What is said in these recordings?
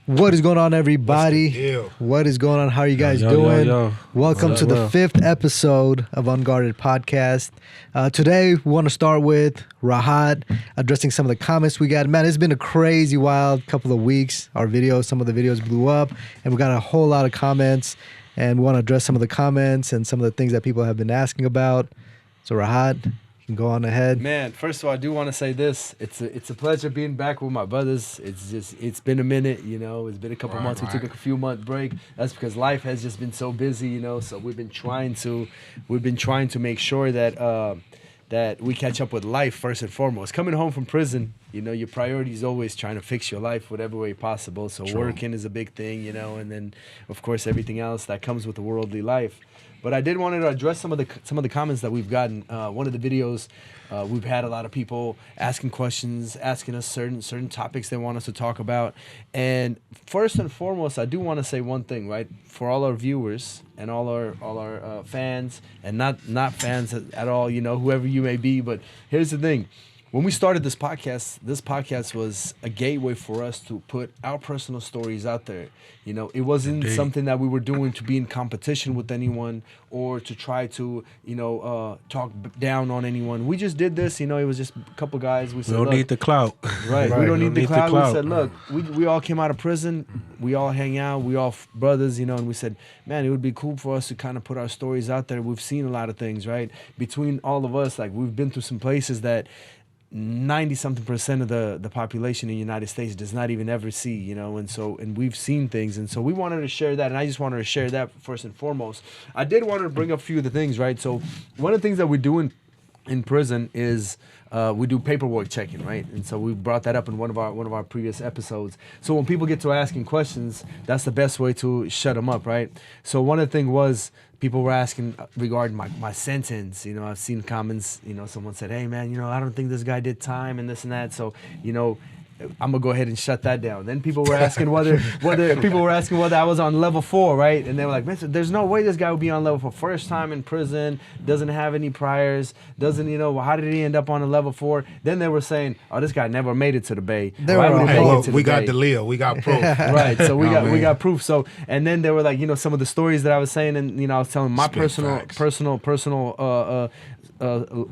What is going on, everybody? What's the deal? What is going on? How are you guys Yo, doing? yo. Welcome to the 5th episode of Unguarded podcast. Today, we want to start with Rahat, addressing some of the comments we got. Man, it's been a crazy wild couple of weeks. Some of the videos blew up, and we got a whole lot of comments, and we want to address some of the comments and some of the things that people have been asking about. So, Rahat, you can go on ahead. Man, first of all, I do want to say this. It's a pleasure being back with my brothers. It's been a minute, you know. It's been a couple months. We took a few month break. That's because life has just been so busy, you know. So we've been trying to make sure that that we catch up with life first and foremost. Coming home from prison, you know, your priority is always trying to fix your life whatever way possible. So working is a big thing, you know, and then of course everything else that comes with the worldly life. But I did want to address some of the comments that we've gotten. One of the videos, we've had a lot of people asking questions, asking us certain topics they want us to talk about. And first and foremost, I do want to say one thing, right? For all our viewers and all our fans, and not fans at all, you know, whoever you may be. But here's the thing. When we started this podcast was a gateway for us to put our personal stories out there. You know, it wasn't something that we were doing to be in competition with anyone or to try to, you know, talk down on anyone. We just did this, you know, it was just a couple guys. We said, We don't need the clout. Right, we don't need the clout. We said, look, we all came out of prison. We all hang out. We all brothers, you know, and we said, man, it would be cool for us to kind of put our stories out there. We've seen a lot of things, right? Between all of us, like we've been through some places that 90-something% of the population in the United States does not even ever see, you know, and we've seen things, and so we wanted to share that, and I just wanted to share that first and foremost. I did want to bring up a few of the things, right? So one of the things that we do in prison is we do paperwork checking, right? And so we brought that up in one of our previous episodes. So when people get to asking questions, that's the best way to shut them up, right? So one of the things was people were asking regarding my sentence. You know, I've seen comments, you know, someone said, hey man, you know, I don't think this guy did time and this and that. So, you know, I'm gonna go ahead and shut that down. Then people were asking whether I was on level 4, right? And they were like, man, there's no way this guy would be on level 4. First time in prison, doesn't have any priors, doesn't, you know, how did he end up on a level 4? Then they were saying, oh, this guy never made it to the Bay. We got the Leo, we got proof. Right, so we got proof. So, and then they were like, you know, some of the stories that I was saying, and you know, I was telling my personal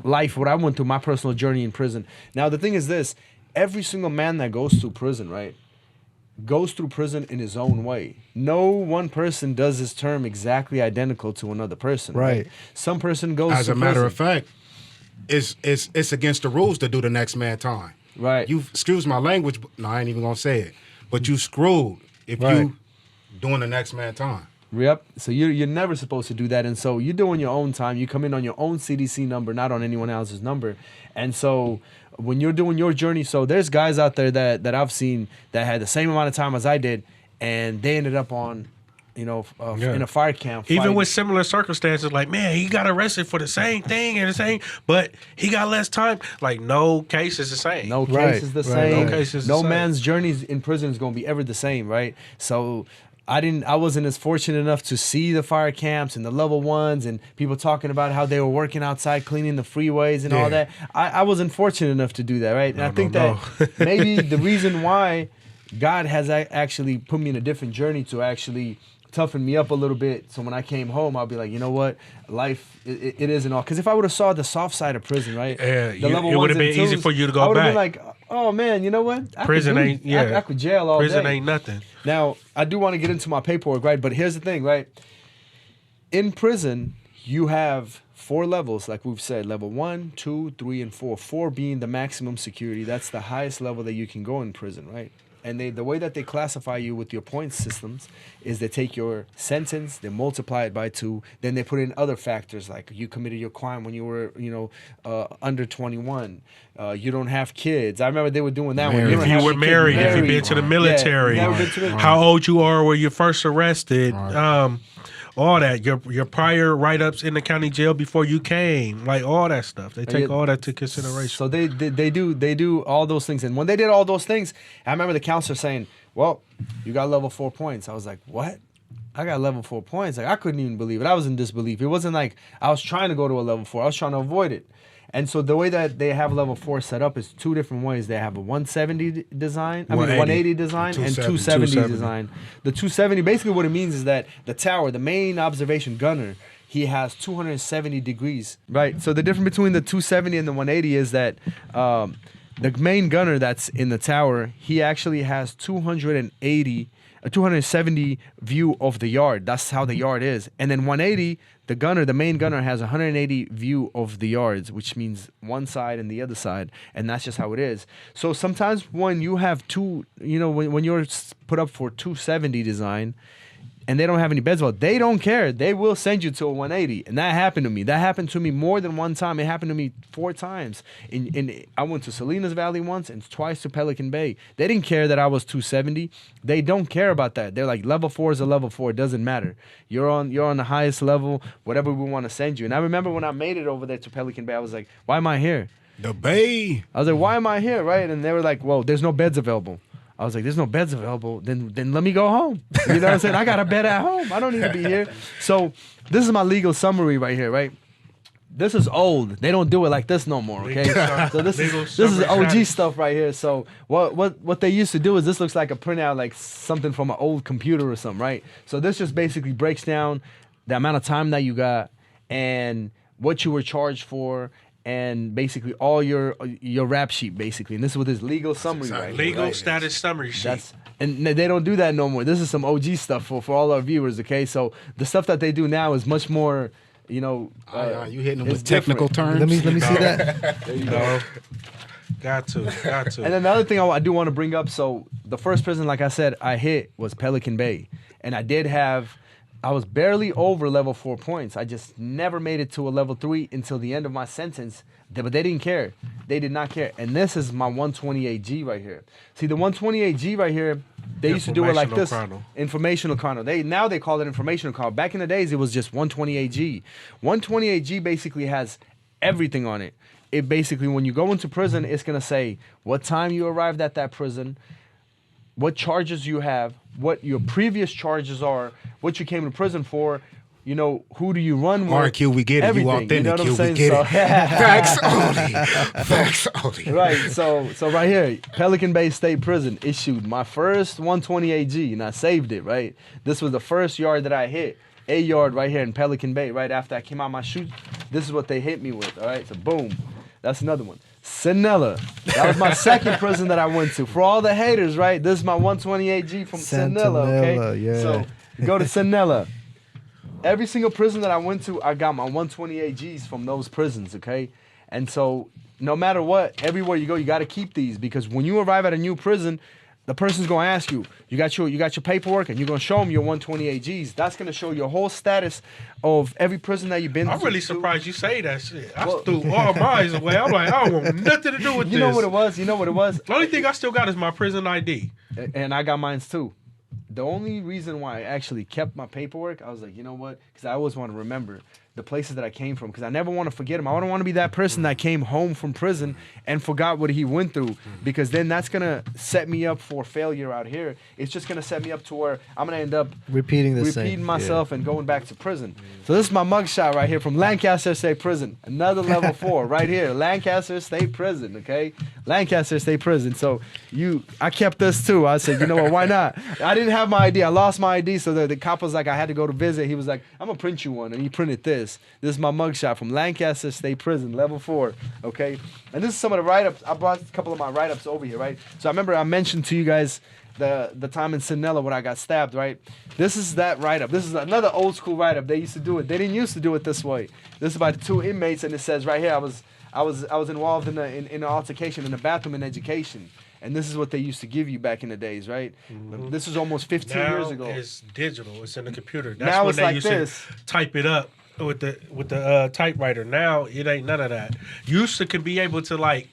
life, what I went through, my personal journey in prison. Now the thing is this. Every single man that goes through prison, right, goes through prison in his own way. No one person does his term exactly identical to another person. Right. Some person goes As to a matter of prison. fact, it's against the rules to do the next man time. Right. You excuse my language, but no, I ain't even gonna say it. But you screwed if you doing the next man time. Yep. So you're never supposed to do that. And so you're doing your own time. You come in on your own CDC number, not on anyone else's number. And so when you're doing your journey, so there's guys out there that I've seen that had the same amount of time as I did, and they ended up on, you know, in a fire camp. Even with similar circumstances, like, man, he got arrested for the same thing and the same, but he got less time. Like, no case is the same. No case is the same. No case is no the same. man's journey in prison is going to be ever the same, right? So I wasn't as fortunate enough to see the fire camps and the level 1s and people talking about how they were working outside cleaning the freeways and all that. I wasn't fortunate enough to do that, right? And I think that maybe the reason why God has actually put me in a different journey to actually toughen me up a little bit. So when I came home, I'll be like, you know what? Life, it isn't all. Because if I would have saw the soft side of prison, right? It would have been easy for you to go back. I would have been like, oh man, you know what? I could jail all prison day. ain't nothing. Now, I do want to get into my paperwork, right? But here's the thing, right? In prison, you have 4 levels, like we've said, level 1, 2, 3, and 4. 4 being the maximum security. That's the highest level that you can go in prison, right? And the way that they classify you with your point systems is they take your sentence, they multiply it by 2, then they put in other factors like you committed your crime when you were, you know, under 21. You don't have kids. I remember they were doing that one. If you were married, if you've been to the military, how old you are when you're first arrested. All that, your prior write-ups in the county jail before you came, like all that stuff. They take all that into consideration. So they do all those things. And when they did all those things, I remember the counselor saying, well, you got level 4 points. I was like, what? I got level 4 points. Like, I couldn't even believe it. I was in disbelief. It wasn't like I was trying to go to a level 4. I was trying to avoid it. And so the way that they have level 4 set up is 2 different ways. They have a 170 design, 180 design, and 270 design. The 270, basically what it means is that the tower, the main observation gunner, he has 270 degrees. Right. So the difference between the 270 and the 180 is that the main gunner that's in the tower, he actually has 270 view of the yard. That's how the yard is. And then 180, the main gunner has 180 view of the yards, which means one side and the other side. And that's just how it is. So sometimes when you have when you're put up for 270 design, and they don't have any beds, well, they don't care. They will send you to a 180. And that happened to me. That happened to me more than one time. It happened to me 4 times. I went to Salinas Valley once and twice to Pelican Bay. They didn't care that I was 270. They don't care about that. They're like, level 4 is a level 4. It doesn't matter. You're on the highest level, whatever we want to send you. And I remember when I made it over there to Pelican Bay, I was like, why am I here? The Bay. I was like, why am I here, right? And they were like, well, there's no beds available. I was like, there's no beds available. Then let me go home. You know what I'm saying? I got a bed at home. I don't need to be here. So this is my legal summary right here, right? This is old. They don't do it like this no more, okay? So this is OG stuff right here. So what they used to do is this looks like a printout, like something from an old computer or something, right? So this just basically breaks down the amount of time that you got and what you were charged for, and basically all your rap sheet, basically. And this is what this legal summary right legal here, right? status summary sheet. And they don't do that no more. This is some OG stuff for all our viewers, okay? So the stuff that they do now is much more, you hitting them with technical terms. Let me see that. There you go. Got to. And then the other thing I do want to bring up, so the first prison, like I said, I hit was Pelican Bay. And I was barely over level 4 points. I just never made it to a level 3 until the end of my sentence. But they didn't care. They did not care. And this is my 128G right here. See, the 128G right here, they used to do it like this. Informational chrono. Now they call it informational chrono. Back in the days, it was just 128G. 128G basically has everything on it. It basically, when you go into prison, it's going to say what time you arrived at that prison, what charges you have, what your previous charges are, what you came to prison for, who do you run with? Mark, we get it. Everything, You authentic, you know what I'm saying? we get it. Facts only. Facts only. Right, so right here, Pelican Bay State Prison issued my first 128G, and I saved it, right? This was the first yard that I hit. A yard right here in Pelican Bay, right after I came out my chute. This is what they hit me with, all right? So boom, that's another one. Sinella. That was my second prison that I went to. For all the haters, right? This is my 128G from Sinella, okay? Yeah. So go to Sinella. Every single prison that I went to, I got my 128Gs from those prisons, okay? And so no matter what, everywhere you go, you got to keep these, because when you arrive at a new prison, the person's going to ask you, you got your paperwork, and you're going to show them your 128Gs. That's going to show your whole status of every prison that you've been to. I'm really surprised you say that shit. I threw all mine away. I'm like, I don't want nothing to do with this. You know what it was? The only thing I still got is my prison ID. And I got mine too. The only reason why I actually kept my paperwork, I was like, you know what? Because I always want to remember the places that I came from, because I never want to forget them. I don't want to be that person that came home from prison and forgot what he went through, because then that's going to set me up for failure out here. It's just going to set me up to where I'm going to end up repeating myself and going back to prison. So this is my mugshot right here from Lancaster State Prison. Another level 4 right here. Lancaster State Prison, okay? Lancaster State Prison. So I kept this too. I said, you know what, why not? I didn't have my ID. I lost my ID, so the cop was like, I had to go to visit. He was like, I'm going to print you one. And he printed this. This is my mugshot from Lancaster State Prison, level 4, okay? And this is some of the write-ups. I brought a couple of my write-ups over here, right? So I remember I mentioned to you guys the time in Sinella when I got stabbed, right? This is that write-up. This is another old school write-up. They used to do it. They didn't used to do it this way. This is by the 2 inmates, and it says right here, I was involved in an altercation in the bathroom in education. And this is what they used to give you back in the days, right? Mm-hmm. This is almost 15 years ago. Now it's digital. It's in the computer. That's now when it's they like used this. to type it up with the typewriter. Now it ain't none of that. Used to could be able to like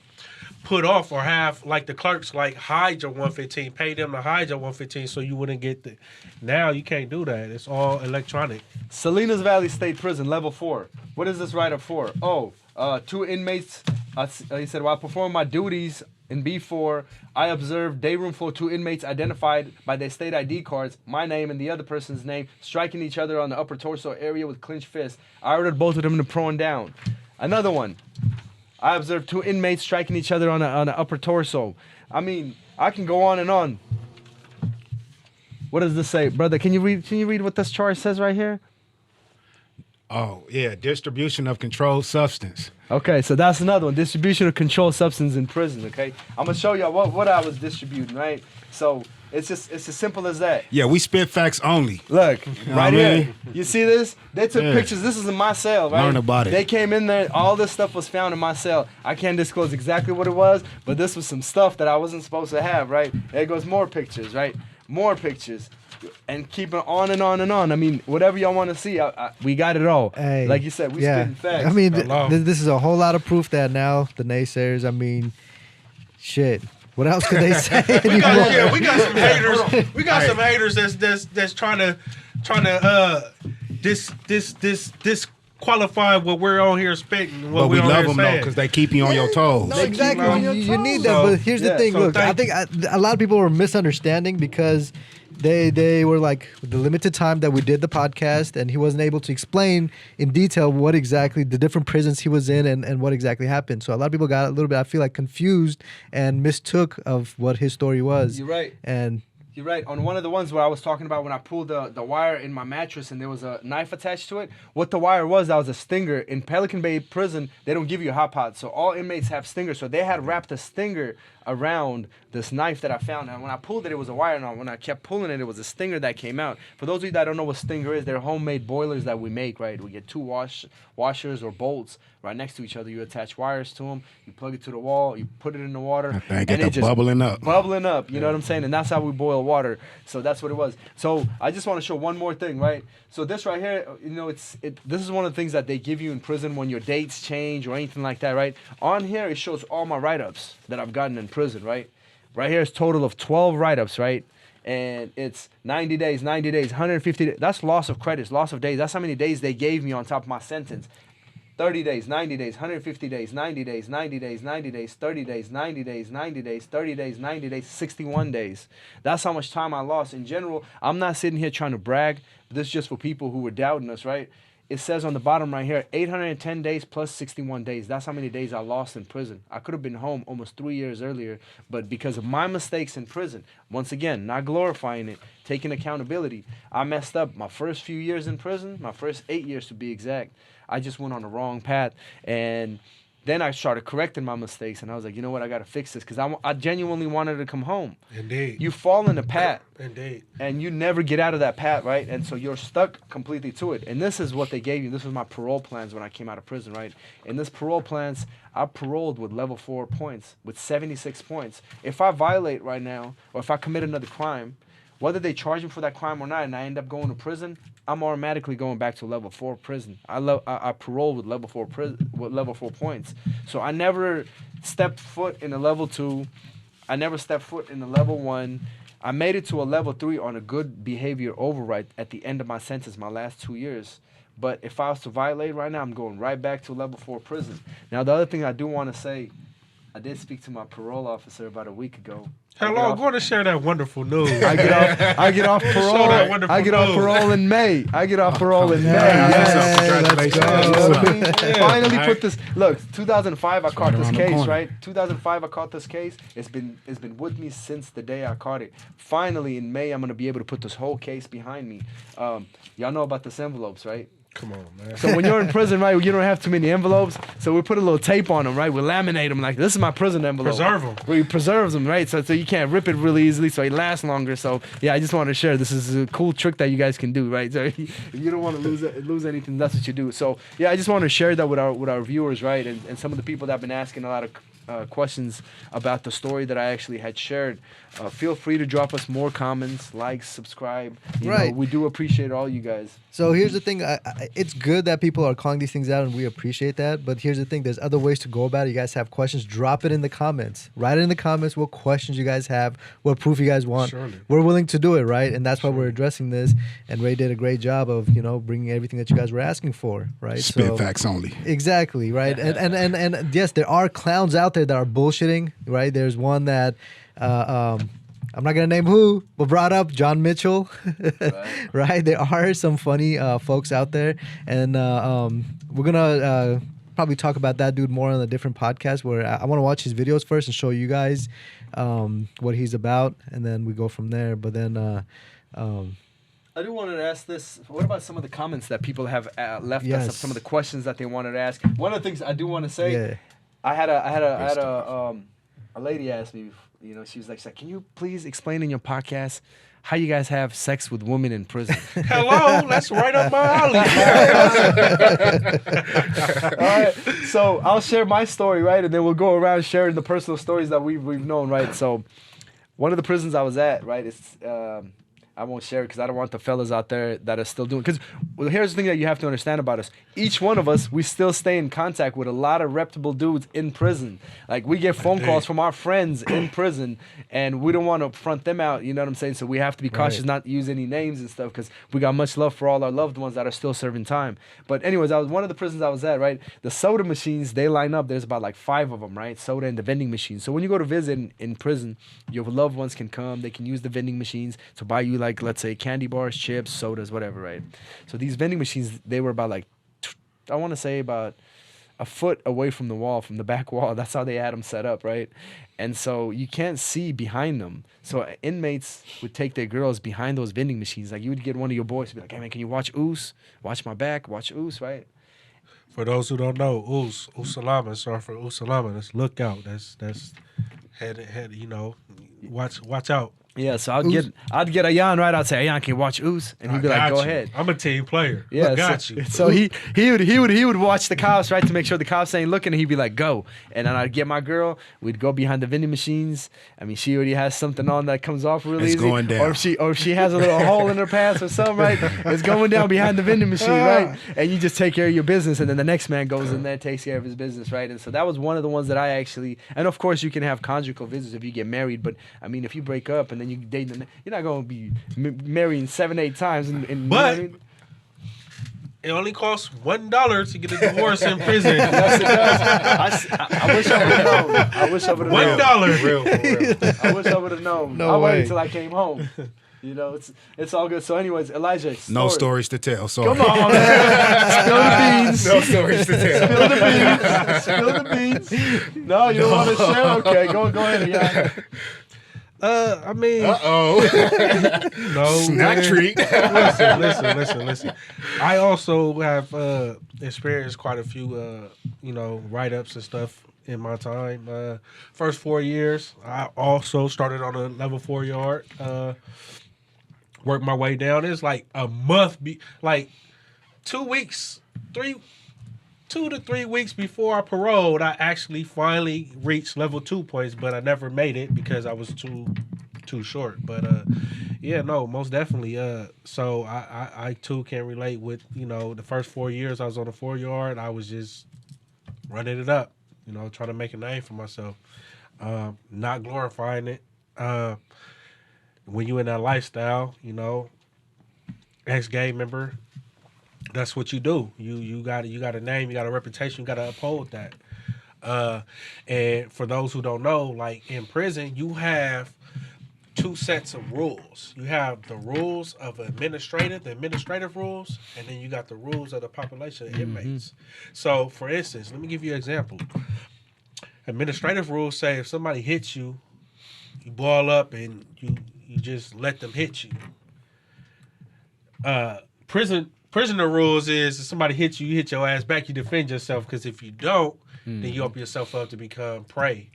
put off or have like the clerks like hide your 115, pay them to hide your 115 so you wouldn't get the. Now you can't do that. It's all electronic. Salinas Valley State Prison, level 4. What is this write-up for? 2 inmates. He said, while performing my duties in B4, I observed day room for 2 inmates identified by their state ID cards, my name and the other person's name, striking each other on the upper torso area with clenched fists. I ordered both of them to prone down. Another one. I observed 2 inmates striking each other on an upper torso. I mean, I can go on and on. What does this say, brother? Can you read what this charge says right here? Oh, yeah, distribution of controlled substance. Okay, so that's another one. Distribution of controlled substance in prison, okay? I'm going to show y'all what I was distributing, right? So it's as simple as that. Yeah, we spit facts only. Look, right I mean? here. You see this? They took pictures. This is in my cell, right? Learn about it. They came in there. All this stuff was found in my cell. I can't disclose exactly what it was, but this was some stuff that I wasn't supposed to have, right? There goes more pictures, right? More pictures. And keep it on and on and on. I mean, whatever y'all want to see, we got it all. Hey, like you said, we spitting facts. I mean, this is a whole lot of proof that now the naysayers, I mean, shit. What else could they say? we got some haters. We got some haters that's trying to disqualify what we're on here spitting. But we love them though because they keep you on your toes. No, exactly. You need that. But here's the thing. Look, I think a lot of people were misunderstanding because they were like, the limited time that we did the podcast, and he wasn't able to explain in detail what exactly the different prisons he was in and what exactly happened. So a lot of people got a little bit, I feel like, confused and mistook of what his story was. You're right. And you're right. On one of the ones where I was talking about when I pulled the wire in my mattress and there was a knife attached to it, what the wire was, that was a stinger. In Pelican Bay Prison, they don't give you a hot pot, so all inmates have stingers. So they had wrapped a stinger around this knife that I found. And when I pulled it, it was a wire. And when I kept pulling it, it was a stinger that came out. For those of you that don't know what stinger is, they're homemade boilers that we make, right? We get 2 washers or bolts right next to each other. You attach wires to them. You plug it to the wall. You put it in the water. And it just bubbling up. Bubbling up. You know what I'm saying? And that's how we boil water. So that's what it was. So I just want to show one more thing, right? So this right here, you know, this is one of the things that they give you in prison when your dates change or anything like that, right? On here, it shows all my write-ups that I've gotten in prison, right? Right here is total of 12 write-ups, right? And it's 90 days, 150 days. That's loss of credits, loss of days. That's how many days they gave me on top of my sentence. 30 days, 90 days, 150 days, 90 days, 90 days, 90 days, 30 days, 90 days, 90 days, 30 days, 90 days, 61 days. That's how much time I lost. In general, I'm not sitting here trying to brag. This is just for people who were doubting us, right? It says on the bottom right here, 810 days plus 61 days. That's how many days I lost in prison. I could have been home almost 3 years earlier, but because of my mistakes in prison, once again, not glorifying it, taking accountability, I messed up my first few years in prison, my first 8 years to be exact. I just went on the wrong path, and then I started correcting my mistakes, and I was like, you know what, I got to fix this, because I genuinely wanted to come home. Indeed. You fall in a path. Indeed. And you never get out of that path, right? And so you're stuck completely to it. And this is what they gave you. This was my parole plans when I came out of prison, right? In this parole plans, I paroled with level 4 points, with 76 points. If I violate right now, or if I commit another crime, whether they charge me for that crime or not, and I end up going to prison, I'm automatically going back to level 4 prison. I parole with level 4 points. So I never stepped foot in a level 2. I never stepped foot in a level 1. I made it to a level 3 on a good behavior override at the end of my sentence, my last 2 years. But if I was to violate right now, I'm going right back to level 4 prison. Now, the other thing I do want to say, I did speak to my parole officer about a week ago. Hello, I'm going to share that wonderful news. I get off parole. I get off parole in May. Finally put this. Look, 2005 I caught this case, right? 2005 I caught this case. It's been with me since the day I caught it. Finally in May I'm gonna be able to put this whole case behind me. Y'all know about this envelopes, right? Come on, man. So when you're in prison, right, you don't have too many envelopes. So we put a little tape on them, right? We laminate them like, this is my prison envelope. Preserve them. We preserve them, right? So you can't rip it really easily, so it lasts longer. So yeah, I just want to share. This is a cool trick that you guys can do, right? So if you don't want to lose anything, that's what you do. So yeah, I just want to share that with our viewers, right? And some of the people that have been asking a lot of questions about the story that I actually had shared. Feel free to drop us more comments, likes, subscribe. You know, we do appreciate all you guys. So here's the thing. It's good that people are calling these things out, and we appreciate that. But here's the thing. There's other ways to go about it. You guys have questions, drop it in the comments. Write it in the comments what questions you guys have, what proof you guys want. Surely. We're willing to do it, right? And that's why we're addressing this. And Ray did a great job of, bringing everything that you guys were asking for, right? Spit facts only. Exactly, right? And yes, there are clowns out there that are bullshitting, right? There's one that... I'm not gonna name who, but brought up John Mitchell, right? There are some funny folks out there, and we're gonna probably talk about that dude more on a different podcast where I want to watch his videos first and show you guys what he's about, and then we go from there. But then I do want to ask this. What about some of the comments that people have left Yes. us? Some of the questions that they wanted to ask. One of the things I do want to say. Yeah. I had a lady ask me. You know, she's like, "Can you please explain in your podcast how you guys have sex with women in prison?" Hello, that's right up my alley. All right, so I'll share my story, right, and then we'll go around sharing the personal stories that we've known, right. So, one of the prisons I was at, right, it's I won't share it because I don't want the fellas out there that are still doing. Because here's the thing that you have to understand about us. Each one of us, we still stay in contact with a lot of reputable dudes in prison. Like, we get phone calls from our friends in prison, and we don't want to front them out. You know what I'm saying? So we have to be cautious not to use any names and stuff because we got much love for all our loved ones that are still serving time. But anyways, I was one of the prisons I was at, right? The soda machines, they line up. There's about like 5 of them, right? Soda and the vending machines. So when you go to visit in prison, your loved ones can come. They can use the vending machines to buy you, like, let's say, candy bars, chips, sodas, whatever, right? So these vending machines, they were about like, I want to say about a foot away from the wall, from the back wall. That's how they had them set up, right? And so you can't see behind them. So inmates would take their girls behind those vending machines. Like, you would get one of your boys to be like, "Hey man, can you watch Oos? Watch my back, watch Oos," right? For those who don't know, Usalama, sorry for Usalama. That's look out. That's head. You know, watch out. Yeah, so I'd get Ayan, right? I'd say, "Ayan, can you watch Oos?" And he'd be like, "Go ahead." I'm a team player. Yeah, got you. So he would watch the cops, right, to make sure the cops ain't looking, and he'd be like, "Go." And then I'd get my girl. We'd go behind the vending machines. I mean, she already has something on that comes off really easy. Going down. Or if she has a little hole in her pants or something, right? It's going down behind the vending machine, right? And you just take care of your business, and then the next man goes in there, takes care of his business, right? And so that was one of the ones that I actually. And of course, you can have conjugal visits if you get married, but I mean, if you break up and then you date them. You're not going to be marrying 7-8 times. But you know what I mean? It only costs $1 to get a divorce in prison. Yes, it does. I wish I would have known. I wish I would have known. $1. Real. I wish I would have known. No I way. waited till I came home. You know, it's all good. So anyways, Elijah. No stories to tell. Sorry. Come on, man. Spill the beans. No stories to tell. Spill the beans. No, you don't want to share? Okay, go ahead. Yeah. I mean, no Snack man. treat. Listen. I also have experienced quite a few, write-ups and stuff in my time. First 4 years, I also started on a level 4 yard. Worked my way down. It's like a month, like 2 weeks, 2 to 3 weeks before I paroled, I actually finally reached level 2 points, but I never made it because I was too short. But most definitely. So I too can relate with, the first 4 years I was on the 4 yard, I was just running it up, trying to make a name for myself. Not glorifying it. When you in that lifestyle, ex-gang member, that's what you do. You got a name, you got a reputation, you got to uphold that. And for those who don't know, like in prison, you have 2 sets of rules. You have the rules of the administrative rules, and then you got the rules of the population of inmates. So, for instance, let me give you an example. Administrative rules say if somebody hits you, you ball up and you just let them hit you. Prisoner rules is if somebody hits you, you hit your ass back, you defend yourself, because if you don't, then you open yourself up to become prey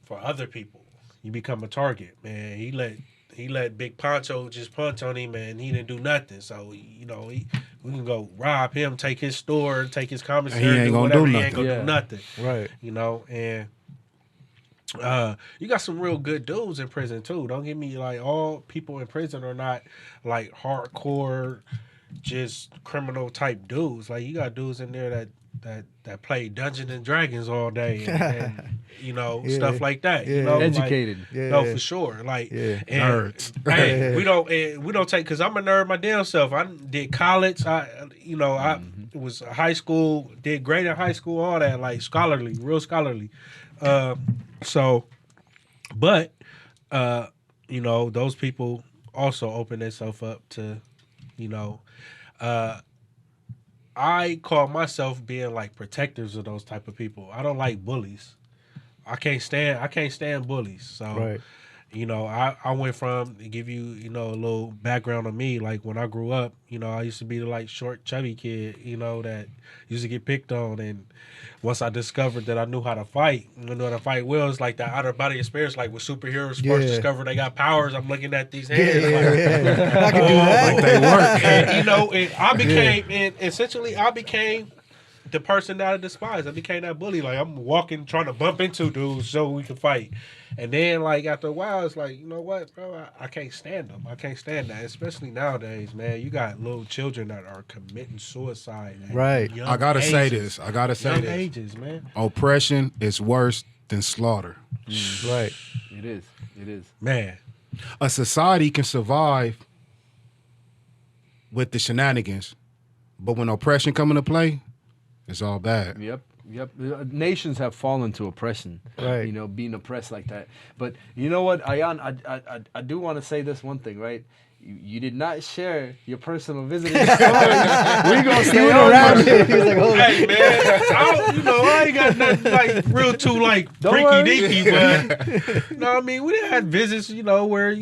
for other people. You become a target, man. He let Big Poncho just punch on him, and he didn't do nothing. So, we can go rob him, take his store, take his commissary, He ain't gonna do He ain't gonna do nothing. Right. And you got some real good dudes in prison too. Don't get me, like, all people in prison are not like hardcore, just criminal type dudes. Like, you got dudes in there that play Dungeons and Dragons all day and stuff like that. Educated. Like, no, for sure. Like, and, Nerds. Hey, we don't take, because I'm a nerd my damn self. I did college. I was high school, did great in high school, all that, like real scholarly. Those people also open themselves up to, I call myself being like protectors of those type of people. I don't like bullies. I can't stand bullies. So Right. you know, I went from, to give you, you know, a little background on me, like when I grew up, you know, I used to be the like short, chubby kid, you know, that used to get picked on. And once I discovered that I knew how to fight, well, it's like that outer body experience, like with superheroes first discover they got powers. I'm looking at these hands, I can do that. Like they work. and, you know, and I became, and essentially I became the person that I despised. I became that bully. Like I'm walking, trying to bump into dudes so we can fight. And then, like after a while, it's like, you know what, bro? I can't stand them. I can't stand that. Especially nowadays, man. You got little children that are committing suicide. Right. I gotta say this. Young ages, man. Oppression is worse than slaughter. Right. It is. It is. Man. A society can survive with the shenanigans, but when oppression come into play, it's all bad. Yep. Nations have fallen to oppression. Right. You know, being oppressed like that. But you know what, Ayan, I do want to say this one thing, right? You did not share your personal visiting stories. We gonna stay around here. Hey man, I ain't got nothing like real too like freaky deaky, but you know what I mean, we done had visits, you know, where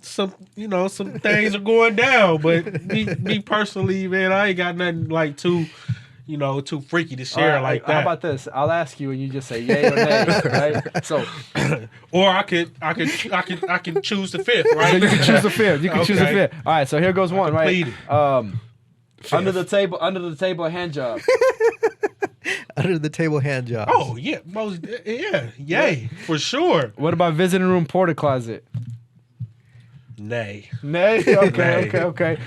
some things are going down, but me personally, man, I ain't got nothing like too freaky to share like that. How about this? I'll ask you and you just say yay or nay, right? So, or I can choose the fifth, right? You can choose the fifth. Choose the fifth. All right, so here goes one, right? Under the table hand job. Under the table hand job. Oh yeah, yay, for sure. What about visiting room porta closet? Nay. Okay.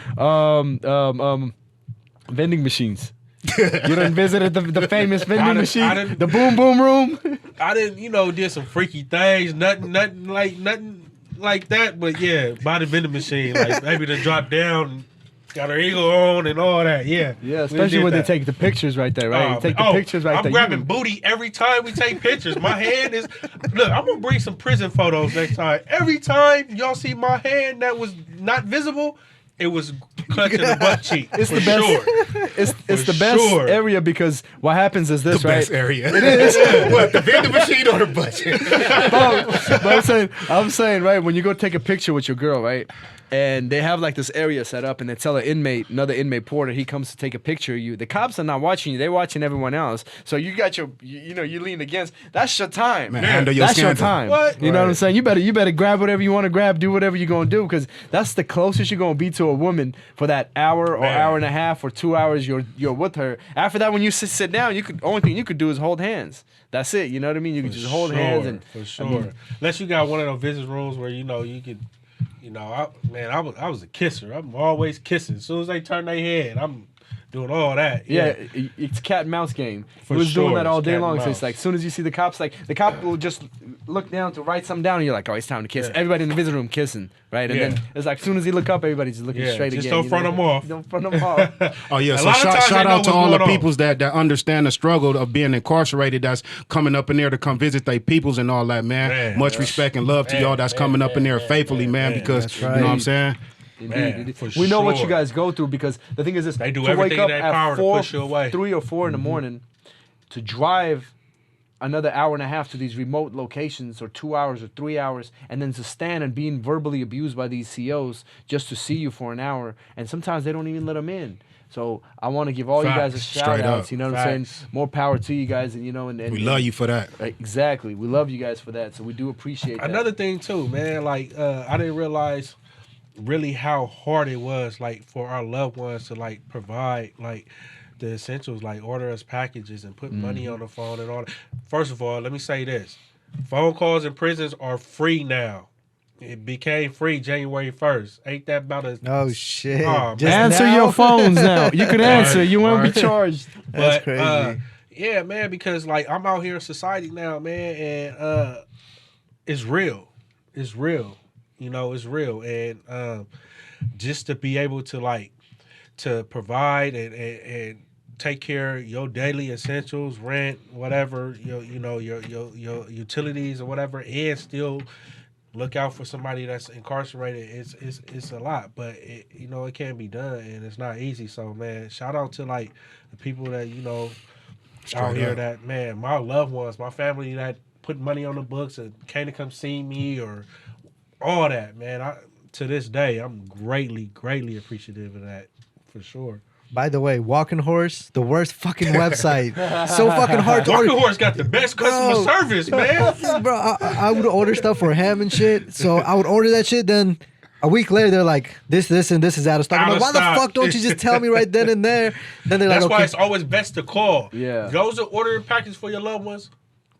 Vending machines. You done visited the famous vending machine, the boom boom room. I didn't, did some freaky things, nothing like that. But yeah, by the vending machine, like maybe to drop down, got her eagle on and all that. Yeah, especially when they take the pictures right there, right? Take the pictures right there. I'm grabbing booty every time we take pictures. My hand is. Look, I'm gonna bring some prison photos next time. Every time y'all see my hand that was not visible, it was clutching the butt cheek. It's the best. Sure. It's the best area because what happens is this, the right? Best area. It is. What, the vending machine or the butt cheek? But I'm saying, right, when you go take a picture with your girl, right, and they have like this area set up, and they tell another inmate porter, he comes to take a picture of you. The cops are not watching you; they're watching everyone else. So you got you lean against. That's your time. Man, handle your that's scandal. your time. What? You know what I'm saying? You better grab whatever you want to grab, do whatever you're gonna do, because that's the closest you're gonna be to a woman for that hour or hour and a half or 2 hours you're with her. After that, when you sit down, only thing you could do is hold hands. That's it. You know what I mean? You can just hold hands and for sure. Unless you got one of those visit rooms where you could. I was a kisser. I'm always kissing. As soon as they turn their head, I'm doing all that. Yeah, it's cat and mouse game. For he was doing sure, that all it's day cat long. and So it's like, as soon as you see the cops, like the cop will just look down to write something down, and you're like, oh, it's time to kiss. Yeah. Everybody in the visitor room kissing, right? And then it's like, as soon as he look up, everybody's just looking straight just again. don't front them off. Don't front them off. Oh yeah, A so lot of times shout they know out to what's all the going on. peoples that understand the struggle of being incarcerated, that's coming up in there to come visit their peoples and all that, man. Much respect and love to y'all that's coming up in there faithfully, man, because you know what I'm saying? Indeed. For we know what sure. you guys go through, because the thing is this: They do to wake everything up in their at power to push you away. 3 or 4 in the morning, to drive another hour and a half to these remote locations, or 2 hours or 3 hours, and then to stand and being verbally abused by these COs just to see you for an hour, and sometimes they don't even let them in. So I want to give all you guys a shout out. You know what I'm saying? More power to you guys, and and we love you for that. Exactly, we love you guys for that. So we do appreciate that. Another thing too, man. Like I didn't realize really how hard it was, like for our loved ones to like provide like the essentials, like order us packages and put money on the phone and all that. First of all, let me say this: phone calls in prisons are free now. It became free January 1st. Ain't that about a... Oh, shit. Just answer now? your phones now. You can answer. You won't be charged. That's crazy. Yeah, man, because like I'm out here in society now, man, and it's real. It's real. It's real. And just to be able to like to provide and take care of your daily essentials, rent, whatever, your utilities or whatever, and still look out for somebody that's incarcerated. It's a lot, but it can be done, and it's not easy. So man, shout out to like the people that out here that man, my loved ones, my family that put money on the books and came to come see me or all that, man. To this day, I'm greatly appreciative of that for sure. By the way, Walking Horse, the worst fucking website. So fucking hard to order. Walking Horse got the best customer service, man. Bro, I would order stuff for him and shit. So I would order that shit. Then a week later, they're like, this, and this is out of stock. I'm like, why the fuck don't you just tell me right then and there? Then they're That's like, why it's always best to call. Yeah. Those that order a package for your loved ones,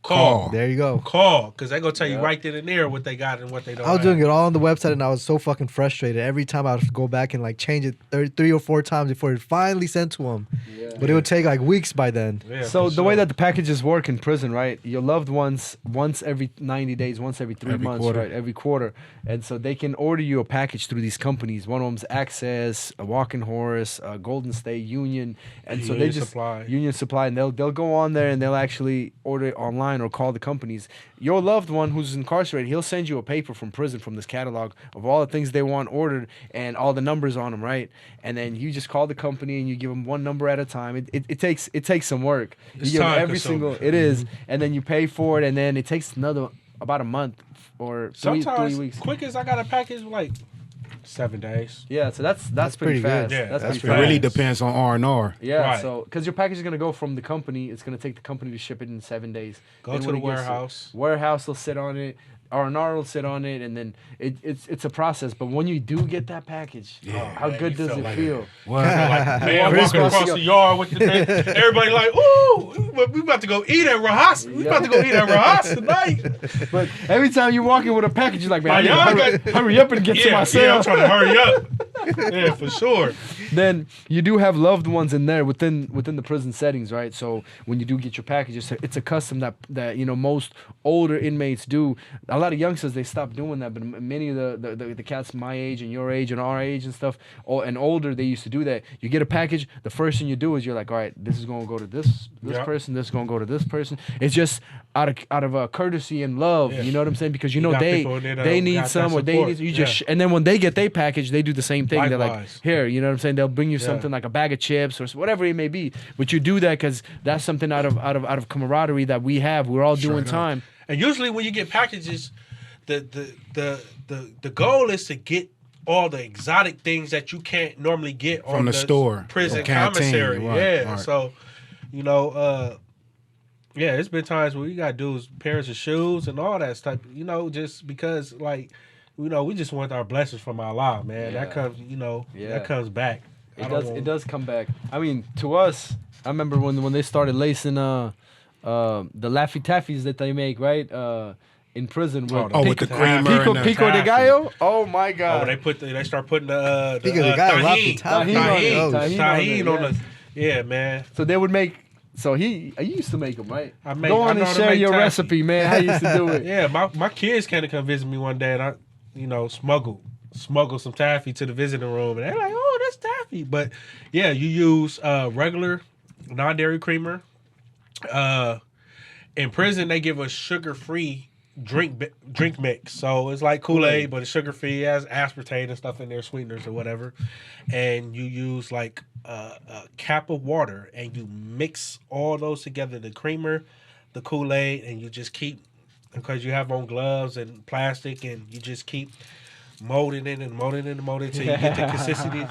call. There you go. Call, because they're going to tell you right then and there what they got and what they don't I was have. doing it all on the website, and I was so fucking frustrated. Every time I would go back and like change it 3 or 4 times before it finally sent to him. Yeah. But it would take like weeks by then. Yeah, so the way that the packages work in prison, right? Your loved ones once every 90 days, once every 3 months, quarter. right? Every quarter. And so they can order you a package through these companies. One of them's Access, a Walking Horse, Golden State, Union. And so they just Union Supply, and they'll go on there and they'll actually order it online or call the companies. Your loved one who's incarcerated, he'll send you a paper from prison from this catalog of all the things they want ordered and all the numbers on them, right? And then you just call the company and you give them one number at a time. It takes some work. It's you give them time every consuming. single, it is, and then you pay for it, and then it takes about a month or Sometimes, 3 weeks. quick as I got a package, like 7 days. Yeah, so that's pretty pretty good. fast. Yeah, that's that's pretty It fast. really depends on R&R. Yeah, Right. so because your package is gonna go from the company, it's gonna take the company to ship it in 7 days. Go Then to when the it gets warehouse. Warehouse will sit on it. R&R will sit on it, and then it's a process. But when you do get that package, how man, good you does feel it like feel? Man, Chris walking across Garcia. the yard with the man, everybody like, ooh, we about to go eat at Rahas. We about to go eat at Rahas tonight. But every time you walk in with a package, you're like, man, Man, I y'all need to hurry up and get to my Yeah, cell. I'm trying to hurry up. Yeah, for sure. Then you do have loved ones in there within the prison settings, right? So when you do get your package, it's a custom that most older inmates do. A lot of youngsters, they stop doing that, but many of the cats my age and your age and our age and stuff, and older, they used to do that. You get a package, the first thing you do is you're like, all right, this is gonna go to this person, this is gonna go to this person. It's just out of courtesy and love, you know what I'm saying? Because you know got they people in there that need got some, that or they support. need you just and then when they get their package, they do the same thing. They're like, Likewise. here, you know what I'm saying? They'll bring you something like a bag of chips or whatever it may be. But you do that because that's something out of camaraderie that we have. We're all doing time. And usually when you get packages, the goal is to get all the exotic things that you can't normally get From on the store prison or canteen, commissary. right, Yeah. right. So, it's been times where we got dudes pairs of shoes and all that stuff, just because we just want our blessings from Allah, man. Yeah. That comes, that comes back. It does come back. I mean, to us, I remember when they started lacing the Laffy Taffies that they make, right? In prison with with the creamer and the Pico de taffy. Gallo. Oh my God! They start putting the Pico de Gallo, Laffy tahini, Taffy. tahini on the yeah, man. So they would make. So you used to make them, right? I Go on know and how to share make your taffy. recipe, man. How you used to do it? Yeah, my kids came to come visit me one day, and I, smuggle some taffy to the visiting room, and they're like, "Oh, that's taffy." But yeah, you use regular non-dairy creamer. In prison, they give us sugar-free drink mix, so it's like Kool-Aid, but it's sugar-free. It has aspartame and stuff in there, sweeteners or whatever, and you use like a cap of water, and you mix all those together, the creamer, the Kool-Aid, and you just keep, because you have on gloves and plastic, and you just keep molding it and molding it and molding it till you get the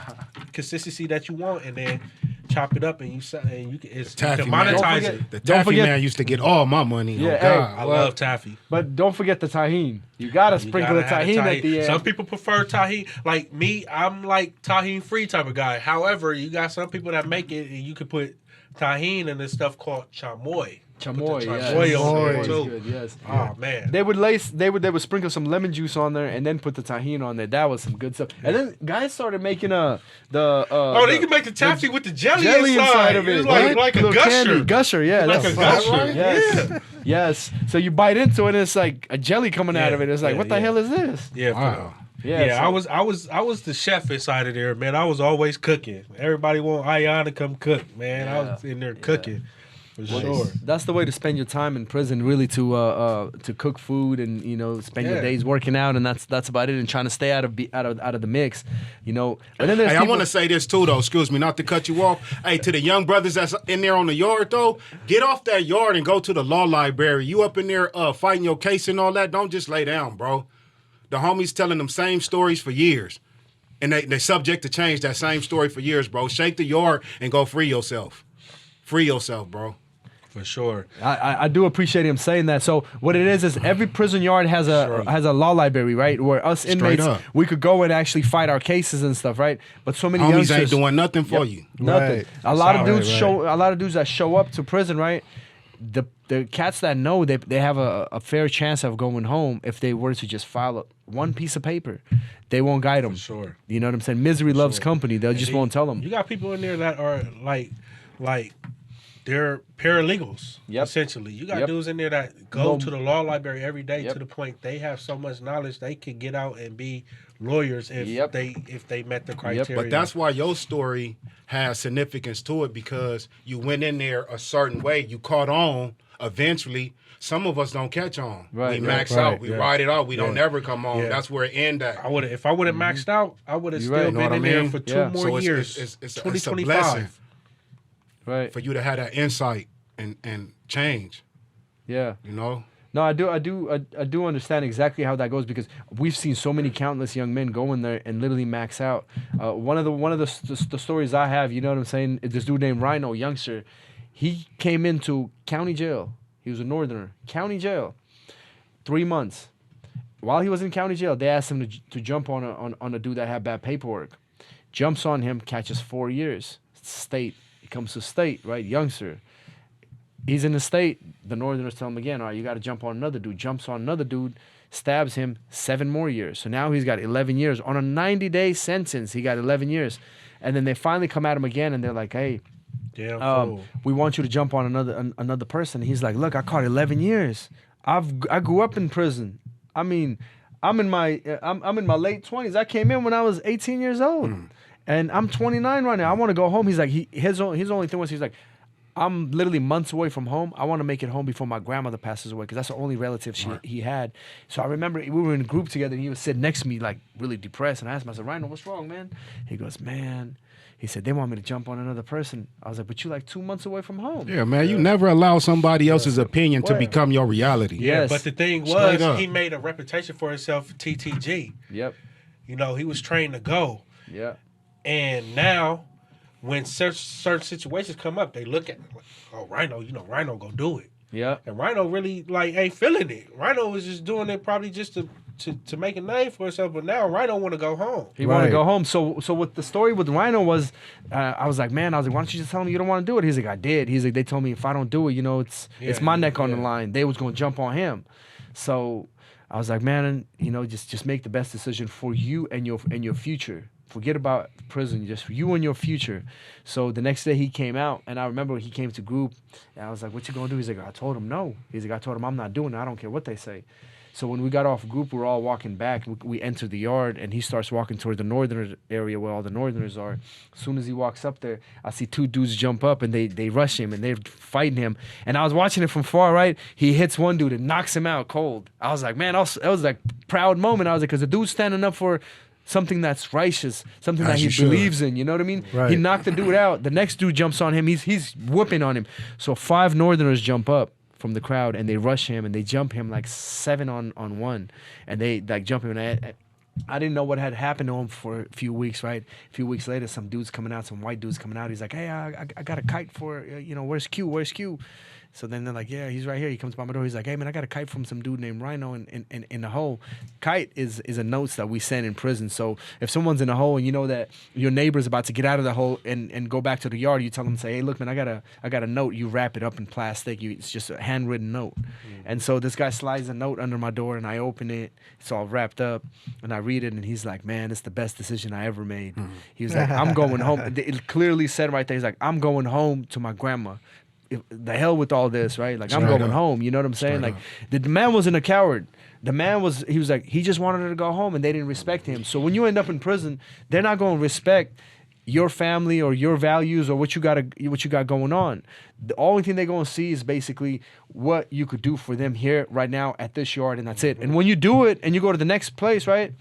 consistency that you want, and then chop it up and you it's Taffy to man. monetize it. The Don't taffy forget- man used to get all my money. Yeah, Oh, hey, God. I love taffy. But don't forget the tahini. You gotta sprinkle the gotta have tahini at the end. Some people prefer tahini. Like me, I'm like tahini free type of guy. However, you got some people that make it and you can put tahini in this stuff called chamoy. Chamoy, yes. Chamoy on there Chamoy is too. good, yes. Oh man. They would sprinkle some lemon juice on there and then put the tahini on there. That was some good stuff. And then guys started making They can make the taffy with the jelly inside of it. It's right? like a Little gusher. candy. Gusher, yeah. Like that's a gusher. right? Yes. Yeah. Yes. So you bite into it and it's like a jelly coming out Yeah, of it. It's like, yeah, what the yeah. hell is this? Yeah. Wow. Yeah, so- I was the chef inside of there, man. I was always cooking. Everybody want Ayan to come cook, man. I was in there cooking. For sure. That's the way to spend your time in prison, really, to cook food and spend your days working out, and that's about it, and trying to stay out of the mix, And then there's I want to say this too, though. Excuse me, not to cut you off. Hey, to the young brothers that's in there on the yard, though, get off that yard and go to the law library. You up in there fighting your case and all that. Don't just lay down, bro. The homies telling them same stories for years, and they subject to change that same story for years, bro. Shake the yard and go free yourself. Free yourself, bro. For sure. I do appreciate him saying that. So what it is every prison yard has a law library, right? Where us inmates, we could go and actually fight our cases and stuff, right? But so many homies youngsters ain't doing nothing for you. Nothing. Right. A lot of dudes that show up to prison, right? The cats that know they have a fair chance of going home if they were to just file one piece of paper. They won't guide them. For sure. You know what I'm saying? Misery loves company. They just won't tell them. You got people in there that are like they're paralegals, essentially. You got dudes in there that go to the law library every day to the point they have so much knowledge they can get out and be lawyers if they met the criteria. But that's why your story has significance to it, because you went in there a certain way. You caught on eventually. Some of us don't catch on. We max out. We ride it out. We don't never come on. That's where it end at. If I would have maxed out, I would have still been in there for 2 more years. It's 2025. a blessing. Right. For you to have that insight and change. Yeah. No, I do understand exactly how that goes, because we've seen so many countless young men go in there and literally max out. One of the stories I have, you know what I'm saying? This dude named Rhino, youngster, he came into county jail. He was a northerner, county jail, 3 months. While he was in county jail, they asked him to jump on a dude that had bad paperwork. Jumps on him, catches 4 years. State. He comes to state, right? Youngster. He's in the state. The northerners tell him again, all right, you got to jump on another dude. Jumps on another dude, stabs him, 7 more years. So now he's got 11 years. On a 90-day sentence, he got 11 years. And then they finally come at him again, and they're like, hey, we want you to jump on another person. He's like, look, I caught 11 years. I grew up in prison. I mean, I'm in my late 20s. I came in when I was 18 years old. And I'm 29 right now. I want to go home. He's like, his only thing was, he's like, I'm literally months away from home. I want to make it home before my grandmother passes away, because that's the only relative he had. So I remember we were in a group together, and he was sitting next to me, like, really depressed. And I asked him, I said, Rhino, what's wrong, man? He goes, man. He said, they want me to jump on another person. I was like, but you like 2 months away from home. Yeah, man, you never allow somebody else's opinion to become your reality. Yeah, but the thing was, he made a reputation for himself, TTG. Yep. You know, he was trained to go. Yeah. And now, when certain situations come up, they look at it like, oh, Rhino, Rhino gonna do it. Yeah. And Rhino really, ain't feeling it. Rhino was just doing it probably just to make a name for himself, but now Rhino want to go home. He want to go home. So what the story with Rhino was, I was like, why don't you just tell him you don't want to do it? He's like, I did. He's like, they told me if I don't do it, it's my neck on the line. They was going to jump on him. So I was like, man, just make the best decision for you and your future. Forget about prison, just you and your future. So the next day he came out, and I remember he came to group, and I was like, what you gonna do? He's like, I told him no. He's like, I told him I'm not doing it. I don't care what they say. So when we got off group, we were all walking back. We entered the yard, and he starts walking toward the northern area where all the northerners are. As soon as he walks up there, I see 2 dudes jump up, and they rush him, and they're fighting him. And I was watching it from far, right? He hits one dude and knocks him out cold. I was like, man, that was like a proud moment. I was like, because the dude's standing up for something that's righteous, something that he believes in, you know what I mean? Right. He knocked the dude out. The next dude jumps on him. He's whooping on him. So 5 northerners jump up from the crowd, and they rush him, and they jump him like 7 on 1. And they like jump him. And I didn't know what had happened to him for a few weeks, right? A few weeks later, some dude's coming out, some white dude's coming out. He's like, hey, I got a kite for, where's Q? Where's Q? So then they're like, yeah, he's right here. He comes by my door. He's like, hey, man, I got a kite from some dude named Rhino in the hole. Kite is a note that we send in prison. So if someone's in a hole and you know that your neighbor's about to get out of the hole and go back to the yard, you tell them, say, hey, look, man, I got a note. You wrap it up in plastic. It's just a handwritten note. And so this guy slides a note under my door, and I open it. It's all wrapped up, and I read it, and he's like, man, it's the best decision I ever made. He was like, I'm going home. It clearly said right there, he's like, I'm going home to my grandma. The hell with all this, right? Like, I'm going home. You know what I'm saying? Like, the man wasn't a coward. The man he was like, he just wanted her to go home, and they didn't respect him. So when you end up in prison, they're not going to respect your family or your values or what you got going on. The only thing they're gonna see is basically what you could do for them here right now at this yard, and that's it. And when you do it and you go to the next place, right?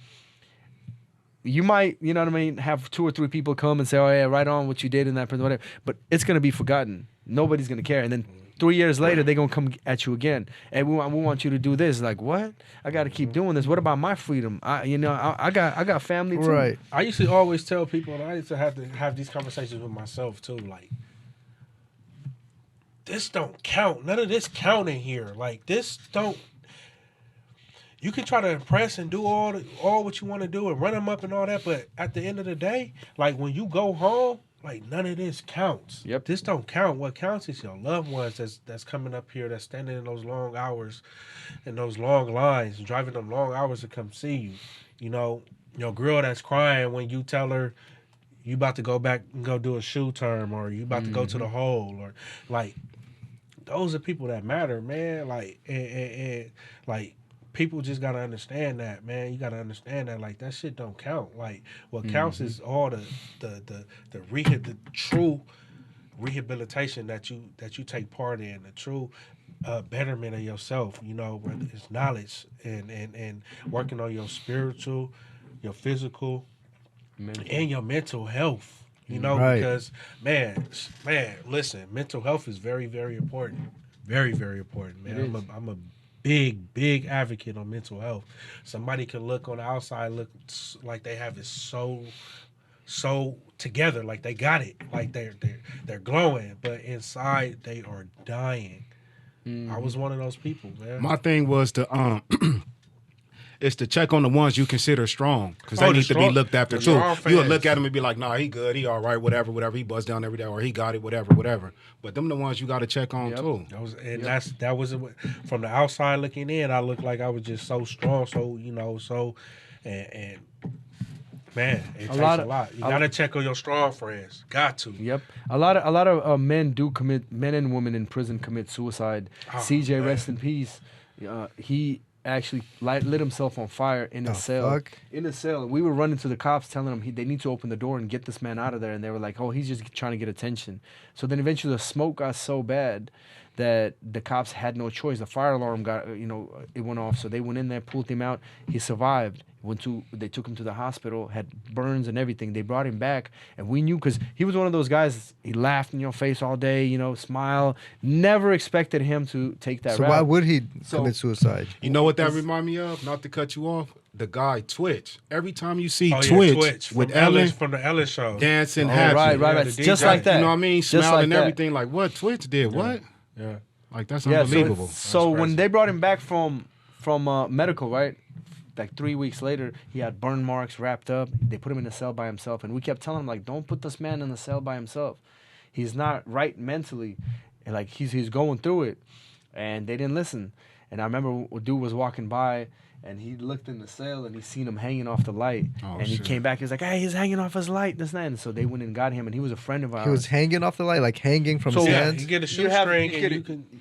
You might, you know what I mean, have 2 or 3 people come and say, "Oh yeah, right on what you did in that prison, whatever." But it's gonna be forgotten. Nobody's gonna care. And then 3 years later, they're gonna come at you again. And we want you to do this. Like, what? I got to keep doing this. What about my freedom? I got family too. Right. I used to always tell people, and I used to have these conversations with myself too. Like, this don't count. None of this count in here. Like, this don't. You can try to impress and do all what you want to do and run them up and all that, but at the end of the day, like when you go home, like none of this counts. Yep. This don't count. What counts is your loved ones that's coming up here, that's standing in those long hours and those long lines, driving them long hours to come see you. You know, your girl that's crying when you tell her you about to go back and go do a shoe term, or you about to go to the hole, or like those are people that matter, man. Like and like. People just gotta understand that, man. You gotta understand that, like that shit don't count. Like what counts is all the true rehabilitation that you take part in, the true betterment of yourself. You know, whether it's knowledge and working on your spiritual, your physical, and your mental health. You know, because man, listen, mental health is very, very important. Very, very important, man. I'm a big advocate on mental health. Somebody can look on the outside, look like they have it so together, like they got it, like they're glowing, but inside they are dying. I was one of those people, man. My thing was to is to check on the ones you consider strong, because they need to be looked after too. You'll look at them and be like, nah, he good, he all right, whatever, he busts down every day, or he got it, whatever. But them the ones you got to check on too. That was from the outside looking in. I looked like I was just so strong, and man, it takes a lot. You got to check on your strong friends. Got to. Yep. A lot of men and women in prison commit suicide. CJ, man. Rest in peace. He actually lit himself on fire in a cell. Fuck? In a cell. We were running to the cops telling them they need to open the door and get this man out of there. And they were like, oh, he's just trying to get attention. So then eventually the smoke got so bad that the cops had no choice. The fire alarm it went off. So they went in there, pulled him out. He survived. They took him to the hospital, had burns and everything. They brought him back, and we knew because he was one of those guys. He laughed in your face all day, smile. Never expected him to take that route. So why would he commit suicide? You know what that remind me of? Not to cut you off. The guy Twitch. Every time you see Twitch with Ellen from the Ellen show, dancing happy, right, just like that. You know what I mean? Just Smiling and like everything. Like what Twitch did? What? Yeah. Like that's unbelievable. So when they brought him back from medical, right? Like 3 weeks later, he had burn marks wrapped up. They put him in a cell by himself. And we kept telling him, like, don't put this man in the cell by himself. He's not right mentally. And, like, he's going through it. And they didn't listen. And I remember a dude was walking by, and he looked in the cell, and he seen him hanging off the light. And he came back. He was like, hey, he's hanging off his light. This and that. And so they went and got him, and he was a friend of ours. He was hanging off the light, like hanging from his hands? You get a shoestring,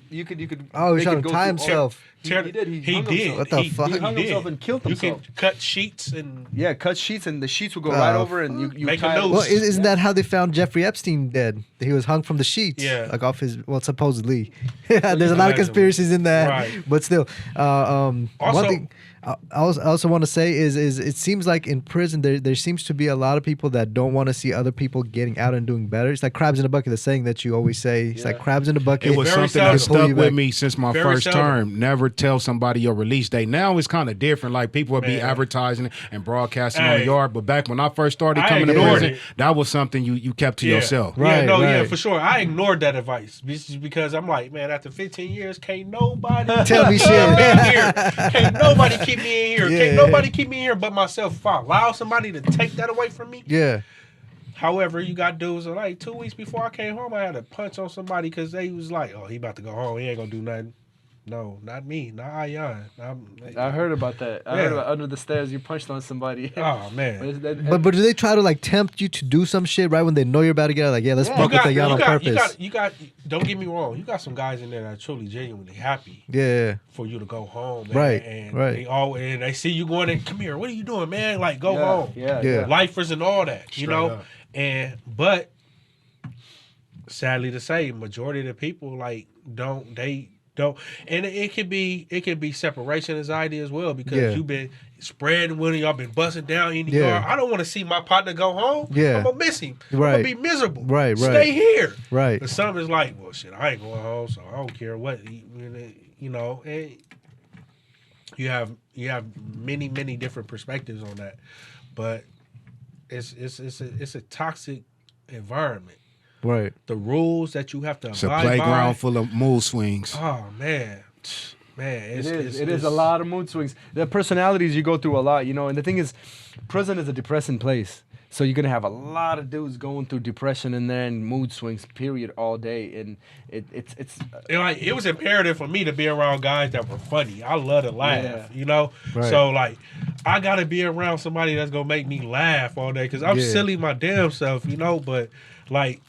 you could. Oh, he's trying to tie himself. He did. He did. What the fuck? He hung himself and killed himself. You can cut sheets and cut sheets, and the sheets would go right over, and you make tie a noose. Well, isn't that how they found Jeffrey Epstein dead? He was hung from the sheets, like off his. Well, supposedly. There's a lot of conspiracies in that, right. But still. Also, one thing I also want to say is it seems like in prison there seems to be a lot of people that don't want to see other people getting out and doing better. It's like crabs in a bucket. The saying that you always say. It's like crabs in a bucket. It was something that stuck with me since my first term. Never tell somebody your release date. Now it's kind of different. Like people would be advertising and broadcasting on the yard. But back when I first started coming to prison, that was something you kept to yourself. Right, yeah, for sure. I ignored that advice because I'm like, man, after 15 years, can't nobody tell me shit. Can't nobody keep me in here. Can't nobody keep me in here but myself. If I allow somebody to take that away from me. Yeah. However, you got dudes like 2 weeks before I came home, I had to punch on somebody because they was like, oh, he about to go home. He ain't going to do nothing. No, not me. Not Ayan. I heard about that. I heard about under the stairs you punched on somebody. Oh, man. But do they try to like tempt you to do some shit right when they know you're about to get out? Like, let's fuck with the Yan on purpose. You got. Don't get me wrong. You got some guys in there that are truly genuinely happy. Yeah. For you to go home. Right. And they see you going in. Come here. What are you doing, man? Like go home. Yeah. Lifers and all that. You know. But sadly to say, majority of the people don't, and it could be separation anxiety as well, because you've been spreading with him, y'all been busting down in the yard. I don't want to see my partner go home. I'm gonna miss him. I'm gonna be miserable. Stay here. But some is like, well, shit, I ain't going home, so I don't care what, you know. And you have many different perspectives on that, but it's a toxic environment. The rules that you have to it's a abide playground by. full of mood swings. Oh man, it is a lot of mood swings. The personalities you go through a lot, you know. And the thing is, prison is a depressing place, so you're gonna have a lot of dudes going through depression in there and mood swings, period, all day. And it's like, it was imperative for me to be around guys that were funny. I love to laugh, you know. So like, I gotta be around somebody that's gonna make me laugh all day, because I'm silly my damn self, you know. But like,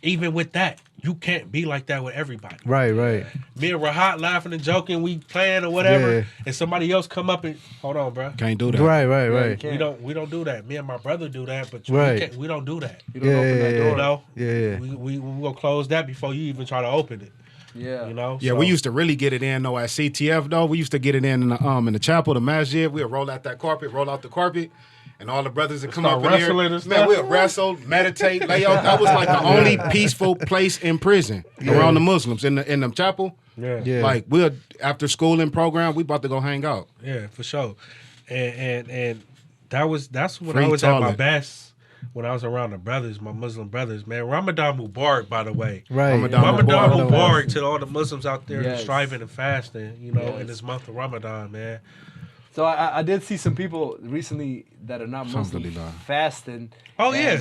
even with that, you can't be like that with everybody. Me and Rahat laughing and joking, we playing or whatever, and somebody else come up and, hold on, bro. Can't do that. We don't do that. Me and my brother do that, but we don't do that. You don't open that door. You know? We will close that before you even try to open it. You know? Yeah, we used to really get it in though at CTF though. We used to get it in the chapel, the masjid. We'd roll out the carpet. And all the brothers that come up in there, man, we'll wrestle, meditate, lay out. That was like the only peaceful place in prison around the Muslims in the chapel. Like, we'll, after schooling program, we about to go hang out. Yeah, for sure. And that's when I was at my best, when I was around the brothers, my Muslim brothers, man. Ramadan Mubarak, by the way. Ramadan Mubarak to all the Muslims out there striving and fasting, you know, in this month of Ramadan, man. So I did see some people recently that are not Muslim fasting. Oh yeah,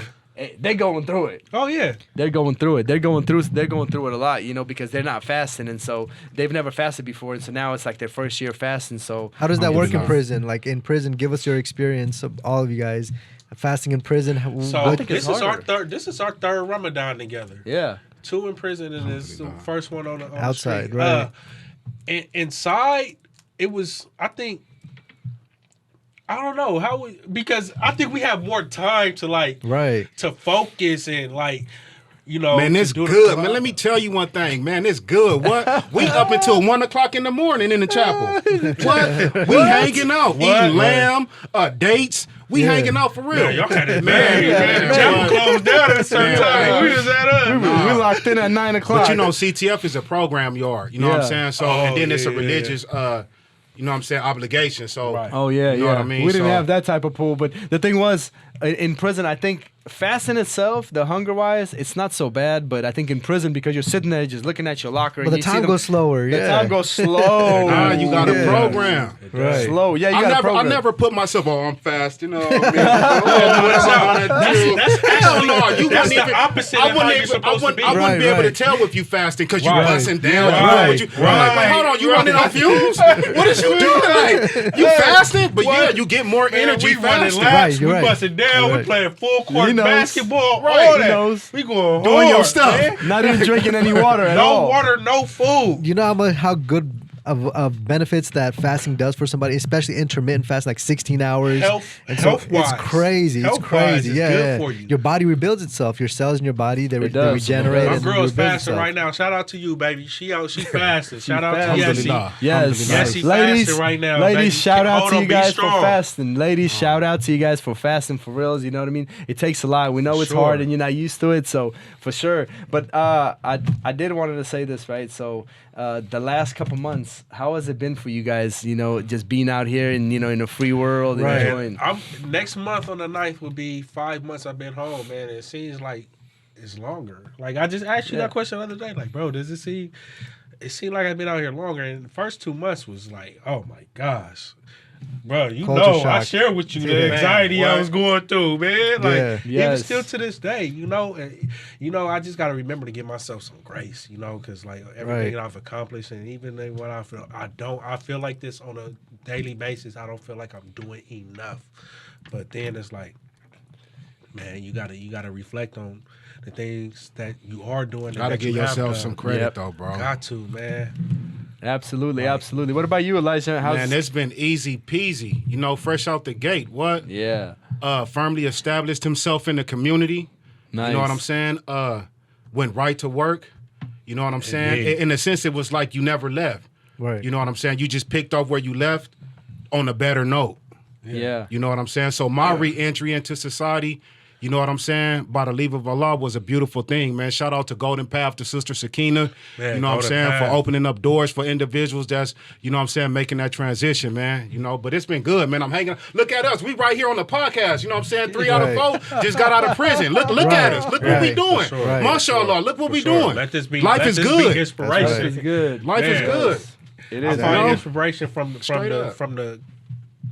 they're going through it. Oh yeah, they're going through it. They're going through it a lot, you know, because they're not fasting, and so they've never fasted before, and so now it's like their first year fasting. So how does that work in prison? Like in prison, give us your experience, of all of you guys fasting in prison. So this is our third Ramadan together. Yeah, 2 in prison and this first one on the outside, street. And inside it was, I don't know because I think we have more time to to focus and you know. Man, it's good. Man, let me tell you one thing, man. It's good. What? We up until 1 o'clock in the morning in the chapel. What? We hanging out, eating lamb, dates. We hanging out for real. Man, y'all had it, man. The chapel closed down at a certain time. We just had us. We locked in at 9 o'clock. But you know, CTF is a program yard. You know what I'm saying? So and then it's a religious. You know what I'm saying, obligation. So, you know what I mean? We didn't have that type of pool, but the thing was, in prison, I think fasting itself, the hunger-wise, it's not so bad, but I think in prison, because you're sitting there just looking at your locker. But the time goes slower, The time goes slow. You got a program. Slow. Yeah, you got a program. I never put myself I'm fasting. You know what I mean? That's the opposite of how you're supposed to be. I wouldn't be able to tell if you fasting because you busting down. I'm like, wait, hold on, you running on fumes? What is you doing? Like, you fasting? But yeah, you get more energy fasting. We busting down. We playing full court basketball. All that. We going doing your hard, stuff. Man. Not even drinking any water at all. No water, no food. You know how good of benefits that fasting does for somebody, especially intermittent fast, like 16 hours. Health-wise. It's crazy. It's crazy. Good for you. Your body rebuilds itself. Your cells in your body, they regenerate. My girl's fasting right now. Shout out to you, baby. She fasting. Shout out to Yessie. Yes, she fasting right now. Ladies, baby. shout out to you guys for fasting. Ladies, shout out to you guys for fasting for reals. You know what I mean? It takes a lot. We know it's hard and you're not used to it, so for sure. But I did wanted to say this, right? So the last couple months, how has it been for you guys? You know, just being out here and, you know, in a free world and enjoying. Next month on the 9th will be 5 months I've been home, man. It seems like it's longer. Like, I just asked you that question the other day. Like, bro, does it seem like I've been out here longer? And the first 2 months was like, oh my gosh. Bro, you Culture know, shock. I share with you the anxiety I was going through, man. Like, even still to this day, you know, I just got to remember to give myself some grace, you know, because like everything that I've accomplished, and even when I feel like this on a daily basis. I don't feel like I'm doing enough. But then it's like, man, you gotta reflect on the things that you are doing. Gotta give yourself some credit though, bro. Got to, man. Absolutely, absolutely. What about you, Elijah? Man, it's been easy peasy. You know, fresh out the gate. What? Yeah. firmly established himself in the community. Nice. You know what I'm saying? Went right to work. You know what I'm saying? Indeed. In a sense, it was like you never left. Right. You know what I'm saying? You just picked up where you left on a better note. Yeah. You know what I'm saying? So my re-entry into society, you know what I'm saying, by the leave of Allah was a beautiful thing, man. Shout out to Golden Path, to Sister Sakina, Man, you know what I'm Golden saying, Path. for opening up doors for individuals that's, you know what I'm saying, making that transition, man. You know, but it's been good, man. I'm hanging. Look at us. We right here on the podcast. You know what I'm saying? 3 out of 4 just got out of prison. Look at us. Look what we Right. doing. For sure. Right. Mashallah, look what we Sure. doing. Let this be, Life let is this good. Be inspiration. That's right. It's good. Life is Man. good. It I is. find know? inspiration from Straight the up. from the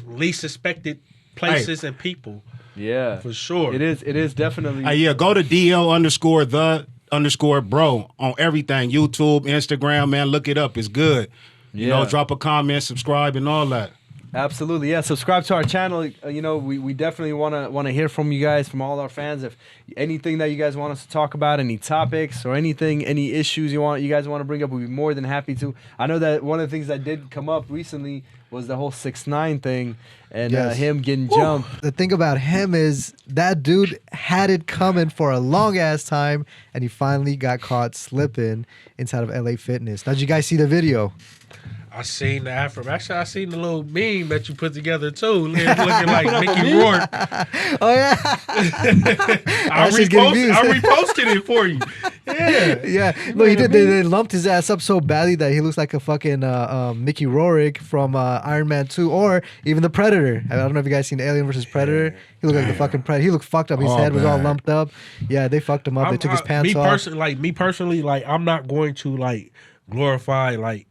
least suspected places and people. Yeah. For sure. It is. It is definitely. Hey, yeah, go to DL_the_bro on everything. YouTube, Instagram, man. Look it up. It's good. You know, Yeah. drop a comment, subscribe, and all that. Absolutely, yeah. Subscribe to our channel. You know, we definitely want to hear from you guys, from all our fans. If anything that you guys want us to talk about, any topics or anything, any issues you guys want to bring up, we'd be more than happy to. I know that one of the things that did come up recently was the whole 6ix9ine thing and Yes. him getting jumped. The thing about him is that dude had it coming for a long ass time, and he finally got caught slipping inside of LA Fitness. Now, did you guys see the video? I seen the Afro. Actually, I seen the little meme that you put together too, looking like Mickey Rourke. Oh yeah, I shit's getting views. reposted it for you. Yeah. yeah. No, he did. They lumped his ass up so badly that he looks like a fucking Mickey Rourke from Iron Man 2, or even the Predator. I don't know if you guys seen Alien vs Predator. He looked like the fucking Predator. He looked fucked up. His head was all man. lumped up. Yeah, they fucked him up. They took his pants off. Me personally, like I'm not going to like glorify like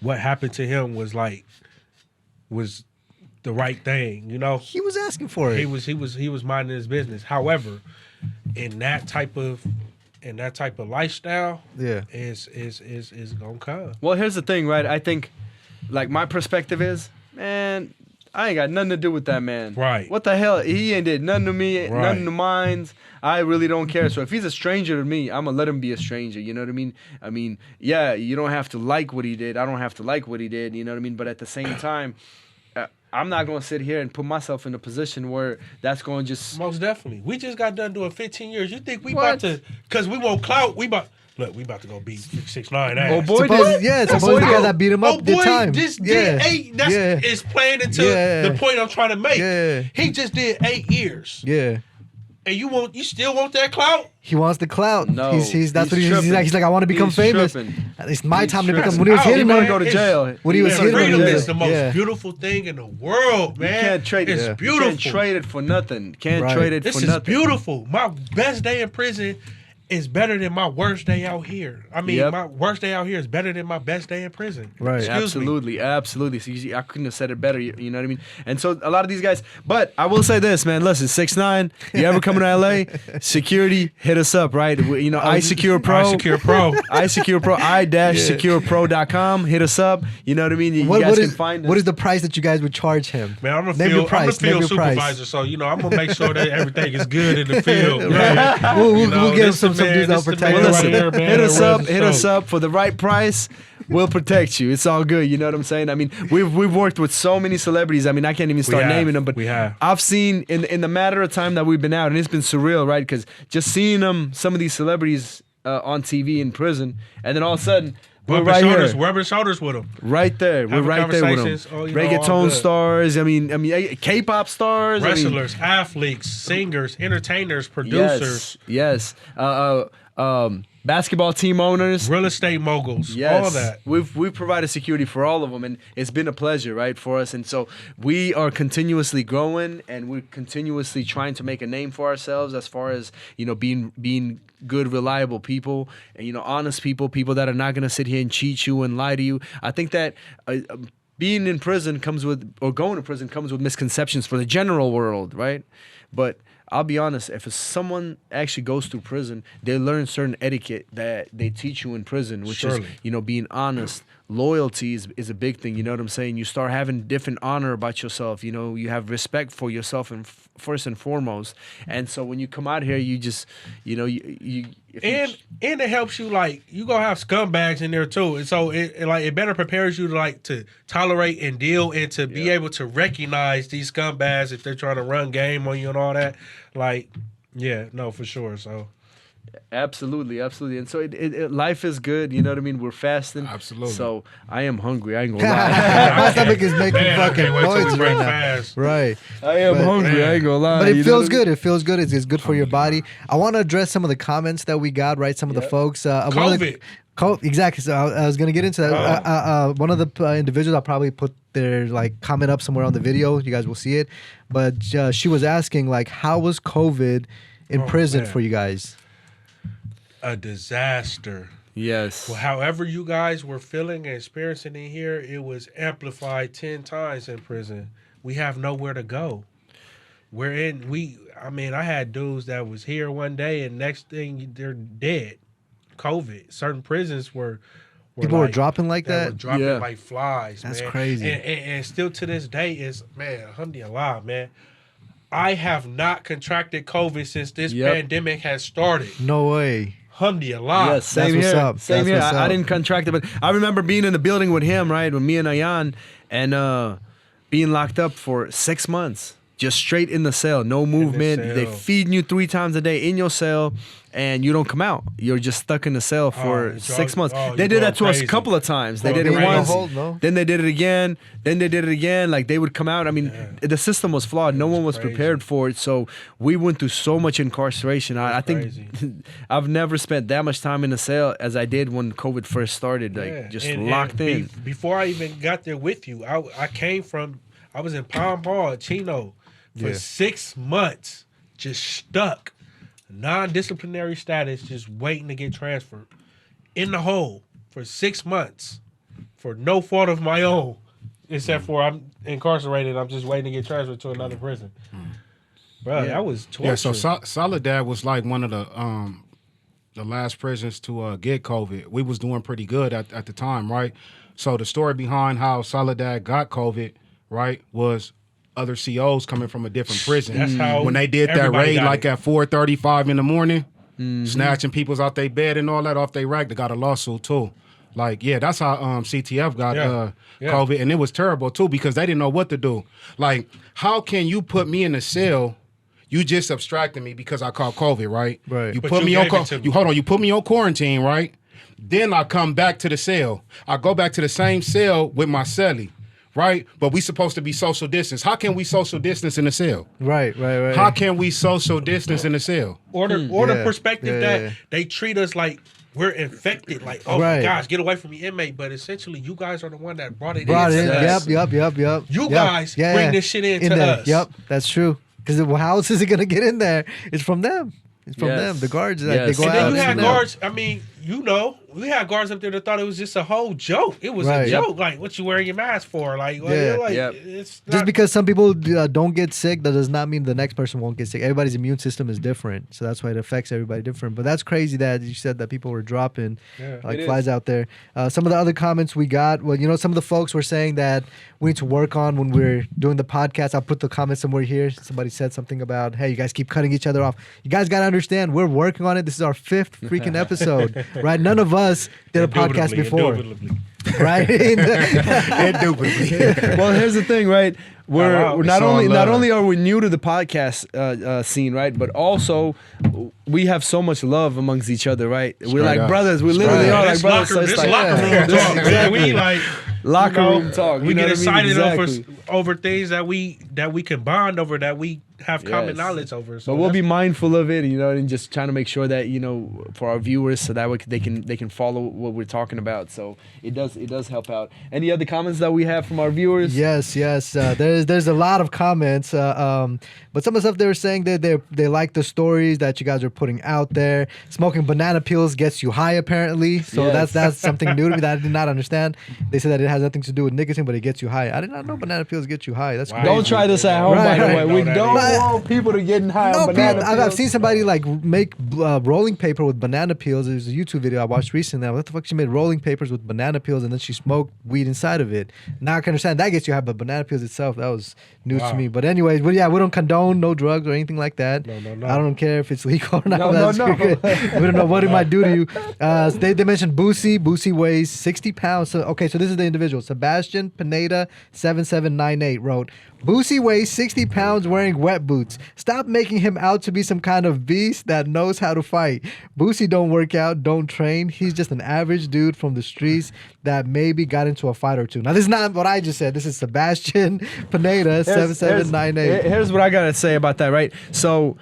what happened to him was the right thing, you know. He was asking for it. He was minding his business. However, in that type of lifestyle, Yeah. is gonna come. Well, here's the thing, right? I think, like, my perspective is, man, I ain't got nothing to do with that man. Right. What the hell? He ain't did nothing to me, Right. nothing to mine. I really don't care. So if he's a stranger to me, I'm going to let him be a stranger. You know what I mean? I mean, yeah, you don't have to like what he did. I don't have to like what he did. You know what I mean? But at the same time, I'm not going to sit here and put myself in a position where that's going to just... Most definitely. We just got done doing 15 years. You think we What? about to? Because we won't clout. We about to go beat 6ix9ine ass. Oh, boy, Supposed, yeah, supposedly the guy that beat him up did time. just yeah. did 8. That's is playing into Yeah. the point I'm trying to make. Yeah. He just did 8 years. Yeah. And you still want that clout? He wants the clout. No, That's what he's tripping. like. He's like, I want to become He's famous. tripping. It's my He's time to tripping. become. When he was Out, hitting man. him, Go to jail. When he was Man, hitting him, freedom yeah. is the most Yeah. beautiful thing in the world, man. You can't trade It's it. beautiful. You can't trade it for nothing. Can't Right. trade it This for is nothing. beautiful. My best day in prison is better than my worst day out here. I mean, Yep. my worst day out here is better than my best day in prison. Right. Excuse me. Absolutely, absolutely. So I couldn't have said it better. You know what I mean? And so a lot of these guys. But I will say this, man. Listen, 6ix9ine. You ever coming to LA? Security, hit us up, right? You know, iSecure Pro. iSecure Pro. iSecure Pro. i-securepro.com. Hit us up. You know what I mean? You guys can find us. what is the price that you guys would charge him? Man, I'm a Name your field, price. Name your price. supervisor, so you know I'm gonna make sure that everything is good in the field. Right. Man. We'll You know, get him this some the man- dudes that'll this the protect man him. Well, listen, right here, man, hit us that up. runs the Hit us show. up for the right price. We'll protect you. It's all good. You know what I'm saying? I mean, we've worked with so many celebrities. I mean, I can't even start have. naming them, but We have. I've seen in the matter of time that we've been out, and it's been surreal, right? Because just seeing some of these celebrities on TV in prison, and then all of a sudden we're right here, rubbing shoulders with them. right there. We're Having right there with them. conversations, oh, you know, all Reggaeton good. stars. I mean, K-pop stars. I mean, Wrestlers, athletes, singers, entertainers, producers, yes. Basketball team owners. real estate moguls, Yes, all that. we've provided security for all of them, and it's been a pleasure, right, for us. And so we are continuously growing, and we're continuously trying to make a name for ourselves as far as being good, reliable people, and honest people that are not gonna sit here and cheat you and lie to you. I think that. Being in prison going to prison comes with misconceptions for the general world, right? But I'll be honest, if someone actually goes through prison, they learn certain etiquette that they teach you in prison, which Surely. is, being honest, loyalty is a big thing. You know what I'm saying? You start having different honor about yourself. You know, you have respect for yourself and first and foremost. And so when you come out here, you just, you know, and it helps you, like, you gonna have scumbags in there too, and so it better prepares you to tolerate and deal and to be able to recognize these scumbags if they're trying to run game on you and all that. Like, yeah, no, for sure. So. Absolutely. And so life is good. You know what I mean? We're fasting. Absolutely. So I am hungry. I ain't gonna lie. My stomach is making fucking noises right now. Fast. Right. I am hungry. I ain't gonna lie. But it feels good. It feels good. It's good for your body. I want to address some of the comments that we got. Right. Some of the folks. COVID. Exactly. So I was gonna get into that. One of the individuals, I'll probably put their like comment up somewhere on the video. You guys will see it. But she was asking like, how was COVID in prison for you guys? A disaster. Yes. Well, however you guys were feeling and experiencing in here, it was amplified 10 times in prison. We have nowhere to go. I had dudes that was here one day and next thing they're dead. COVID. Certain prisons were people were dropping like that? Were dropping like flies, That's man. crazy. And still to this day is, man, alhamdulillah, man. I have not contracted COVID since this pandemic has started. No way. Alhamdulillah. Yes, same That's here. what's up. Same That's here. what's I up. didn't contract it, but I remember being in the building with him, right, with me and Ayan, and being locked up for 6 months, just straight in the cell, no movement. They feeding you 3 times a day in your cell, and you don't come out. You're just stuck in the cell for 6 months. They did that to us a couple of times. They did it once, then they did it again, then they did it again. Like, they would come out. I mean, the system was flawed. No one was prepared for it. So we went through so much incarceration. I think I've never spent that much time in the cell as I did when COVID first started, like just locked in. Before I even got there with you, I was in Palm Hall, Chino, for 6 months, just stuck. Non-disciplinary status, just waiting to get transferred. In the hole for 6 months for no fault of my own, except for I'm incarcerated. I'm just waiting to get transferred to another prison. Bro, that was torture. Yeah, so Soledad was like one of the last prisons to get COVID. We was doing pretty good at the time, right? So the story behind how Soledad got COVID, right, was other COs coming from a different prison. That's how when they did that raid, like at 4:35 in the morning, snatching people's out their bed and all that off their rack, they got a lawsuit too. Like, that's how CTF got COVID, and it was terrible too because they didn't know what to do. Like, how can you put me in a cell? You just abstracted me because I caught COVID, right? Right. You put me on. You put me on quarantine, right? Then I come back to the cell. I go back to the same cell with my cellie. Right, but we supposed to be social distance. How can we social distance in the cell? Right. How can we social distance in the cell? Or the perspective that they treat us like we're infected. Like, oh my gosh, get away from me, inmate. But essentially, you guys are the one that brought it in. Yep. You guys bring this shit in to us. Yep, that's true. Because how else is it gonna get in there? It's from them. It's from them. The guards. They go and out. then you had guards. I mean, we had guards up there that thought it was just a whole joke. It was a joke. Like, what you wearing your mask for? Like, it's not... Just because some people don't get sick, that does not mean the next person won't get sick. Everybody's immune system is different, so that's why it affects everybody different. But that's crazy that you said that people were dropping like flies out there. Some of the other comments we got, some of the folks were saying that we need to work on when we're doing the podcast. I'll put the comments somewhere here. Somebody said something about, hey, you guys keep cutting each other off. You guys got to understand, we're working on it. This is our 5th freaking episode, right? None of us did a podcast before. Right? Indubitably. Well, here's the thing, right? We're not only are we new to the podcast scene, right? But also we have so much love amongst each other, right? We're like brothers. We literally are like brothers. So it's like locker room talk, man. We like locker room talk. We get excited over things that we can bond over, that we have common knowledge over. So but we'll be mindful of it, and just trying to make sure that for our viewers, so that way they can follow what we're talking about. So it does help out. Any other comments that we have from our viewers? Yes. There's a lot of comments, but some of the stuff they were saying that they like the stories that you guys are putting out there. Smoking banana peels gets you high, apparently. So that's something new to me that I did not understand. They said that it has nothing to do with nicotine, but it gets you high. I did not know banana peels get you high. That's crazy. Don't try this at home, by the way. We don't want people to get high on banana peels. I've seen somebody like make rolling paper with banana peels. There's a YouTube video I watched recently. What the fuck? She made rolling papers with banana peels and then she smoked weed inside of it. Now I can understand that gets you high, but banana peels itself, that was news to me. But anyways, we don't condone no drugs or anything like that. No. I don't care if it's legal or not. No. We don't know what it might do to you. They mentioned Boosie. Boosie weighs 60 pounds. So this is the individual. Sebastian Pineda 7798 wrote, Boosie weighs 60 pounds wearing wet boots. Stop making him out to be some kind of beast that knows how to fight. Boosie don't work out, don't train. He's just an average dude from the streets that maybe got into a fight or two. Now, this is not what I just said. This is Sebastian Pineda, 7798. Here's what I got to say about that, right? So,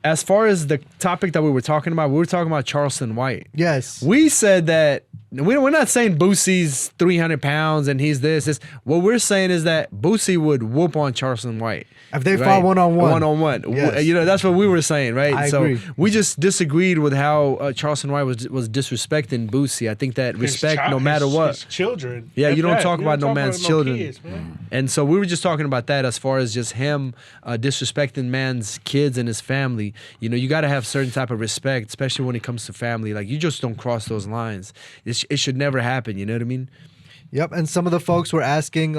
as far as the topic that we were talking about Charleston White. Yes. We said that we're not saying Boosie's 300 pounds and he's this. What we're saying is that Boosie would whoop on Charleston White. If they fought one-on-one. One-on-one. Yes. That's what we were saying, right? I agree. We just disagreed with how Charleston White was disrespecting Boosie. I think that respect, no matter what. His children. Yeah, you don't talk about no man's children. Kids, man. And so we were just talking about that as far as just him disrespecting man's kids and his family. You got to have certain type of respect, especially when it comes to family. Like, you just don't cross those lines. It should never happen, you know what I mean? Yep, and some of the folks were asking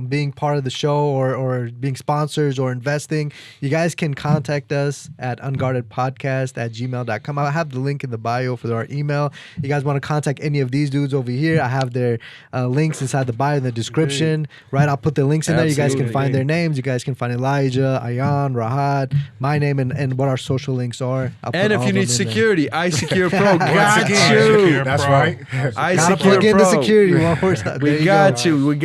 being part of the show or being sponsors or investing. You guys can contact us at unguardedpodcast@gmail.com. I have the link in the bio for our email. You guys want to contact any of these dudes over here, I have their links inside the bio in the description. Right, I'll put the links in there. You guys can find their names. You guys can find Elijah, Ayan, Rahat, my name, and what our social links are. And if you need security, iSecure Pro got you. That's right. Gotta plug in the security one more time. We got you. You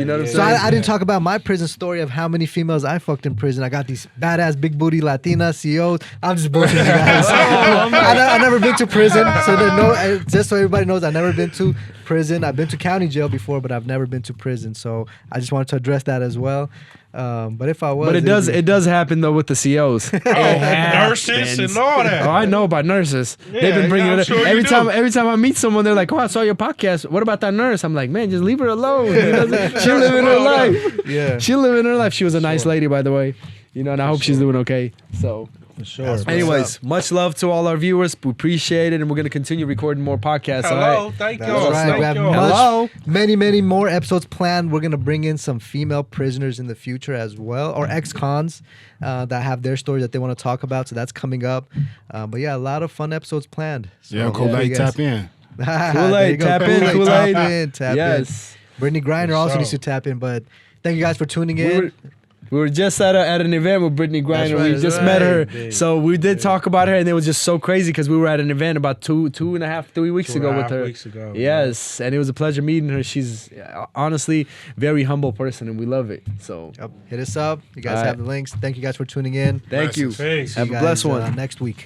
know what I'm So saying? I didn't talk about my prison story of how many females I fucked in prison. I got these badass big booty Latina CEOs. I'm just bullshitting you guys. I never been to prison, so just so everybody knows, I've never been to prison. I've been to county jail before, but I've never been to prison. So I just wanted to address that as well. But if I was, it does happen though with the COs. Nurses and all that. Oh, I know about nurses. Yeah, They've been bringing I'm it up sure every you time. do. Every time I meet someone, they're like, "Oh, I saw your podcast. What about that nurse?" I'm like, "Man, just leave her alone. She living her life. Yeah. She living her life. She was a nice lady, by the way. And I hope she's doing okay." So. For sure. Anyways, much love to all our viewers. We appreciate it, and we're gonna continue recording more podcasts. Hello, All right? thank That's y'all. right. Thank We have y'all. many more episodes planned. We're gonna bring in some female prisoners in the future as well, or ex-cons that have their story that they want to talk about. So that's coming up. But yeah, a lot of fun episodes planned. So Yeah, Kool-Aid, tap in. Kool-Aid, tap in, Kool-Aid. Tap in, tap Yes. in. Brittany Griner also So. needs to tap in. But thank you guys for tuning in. We were just at an event with Brittany Griner. right, We that's just right. met her. Big, So we did talk about her, and it was just so crazy because we were at an event about 2.5, 3 weeks ago with her. Weeks ago, Yes, and it was a pleasure meeting her. She's honestly very humble person, and we love it. So Yep. Hit us up. You guys All right. have the links. Thank you guys for tuning in. thank you. Blessings. Peace. Have See a you blessed guys, one. next week.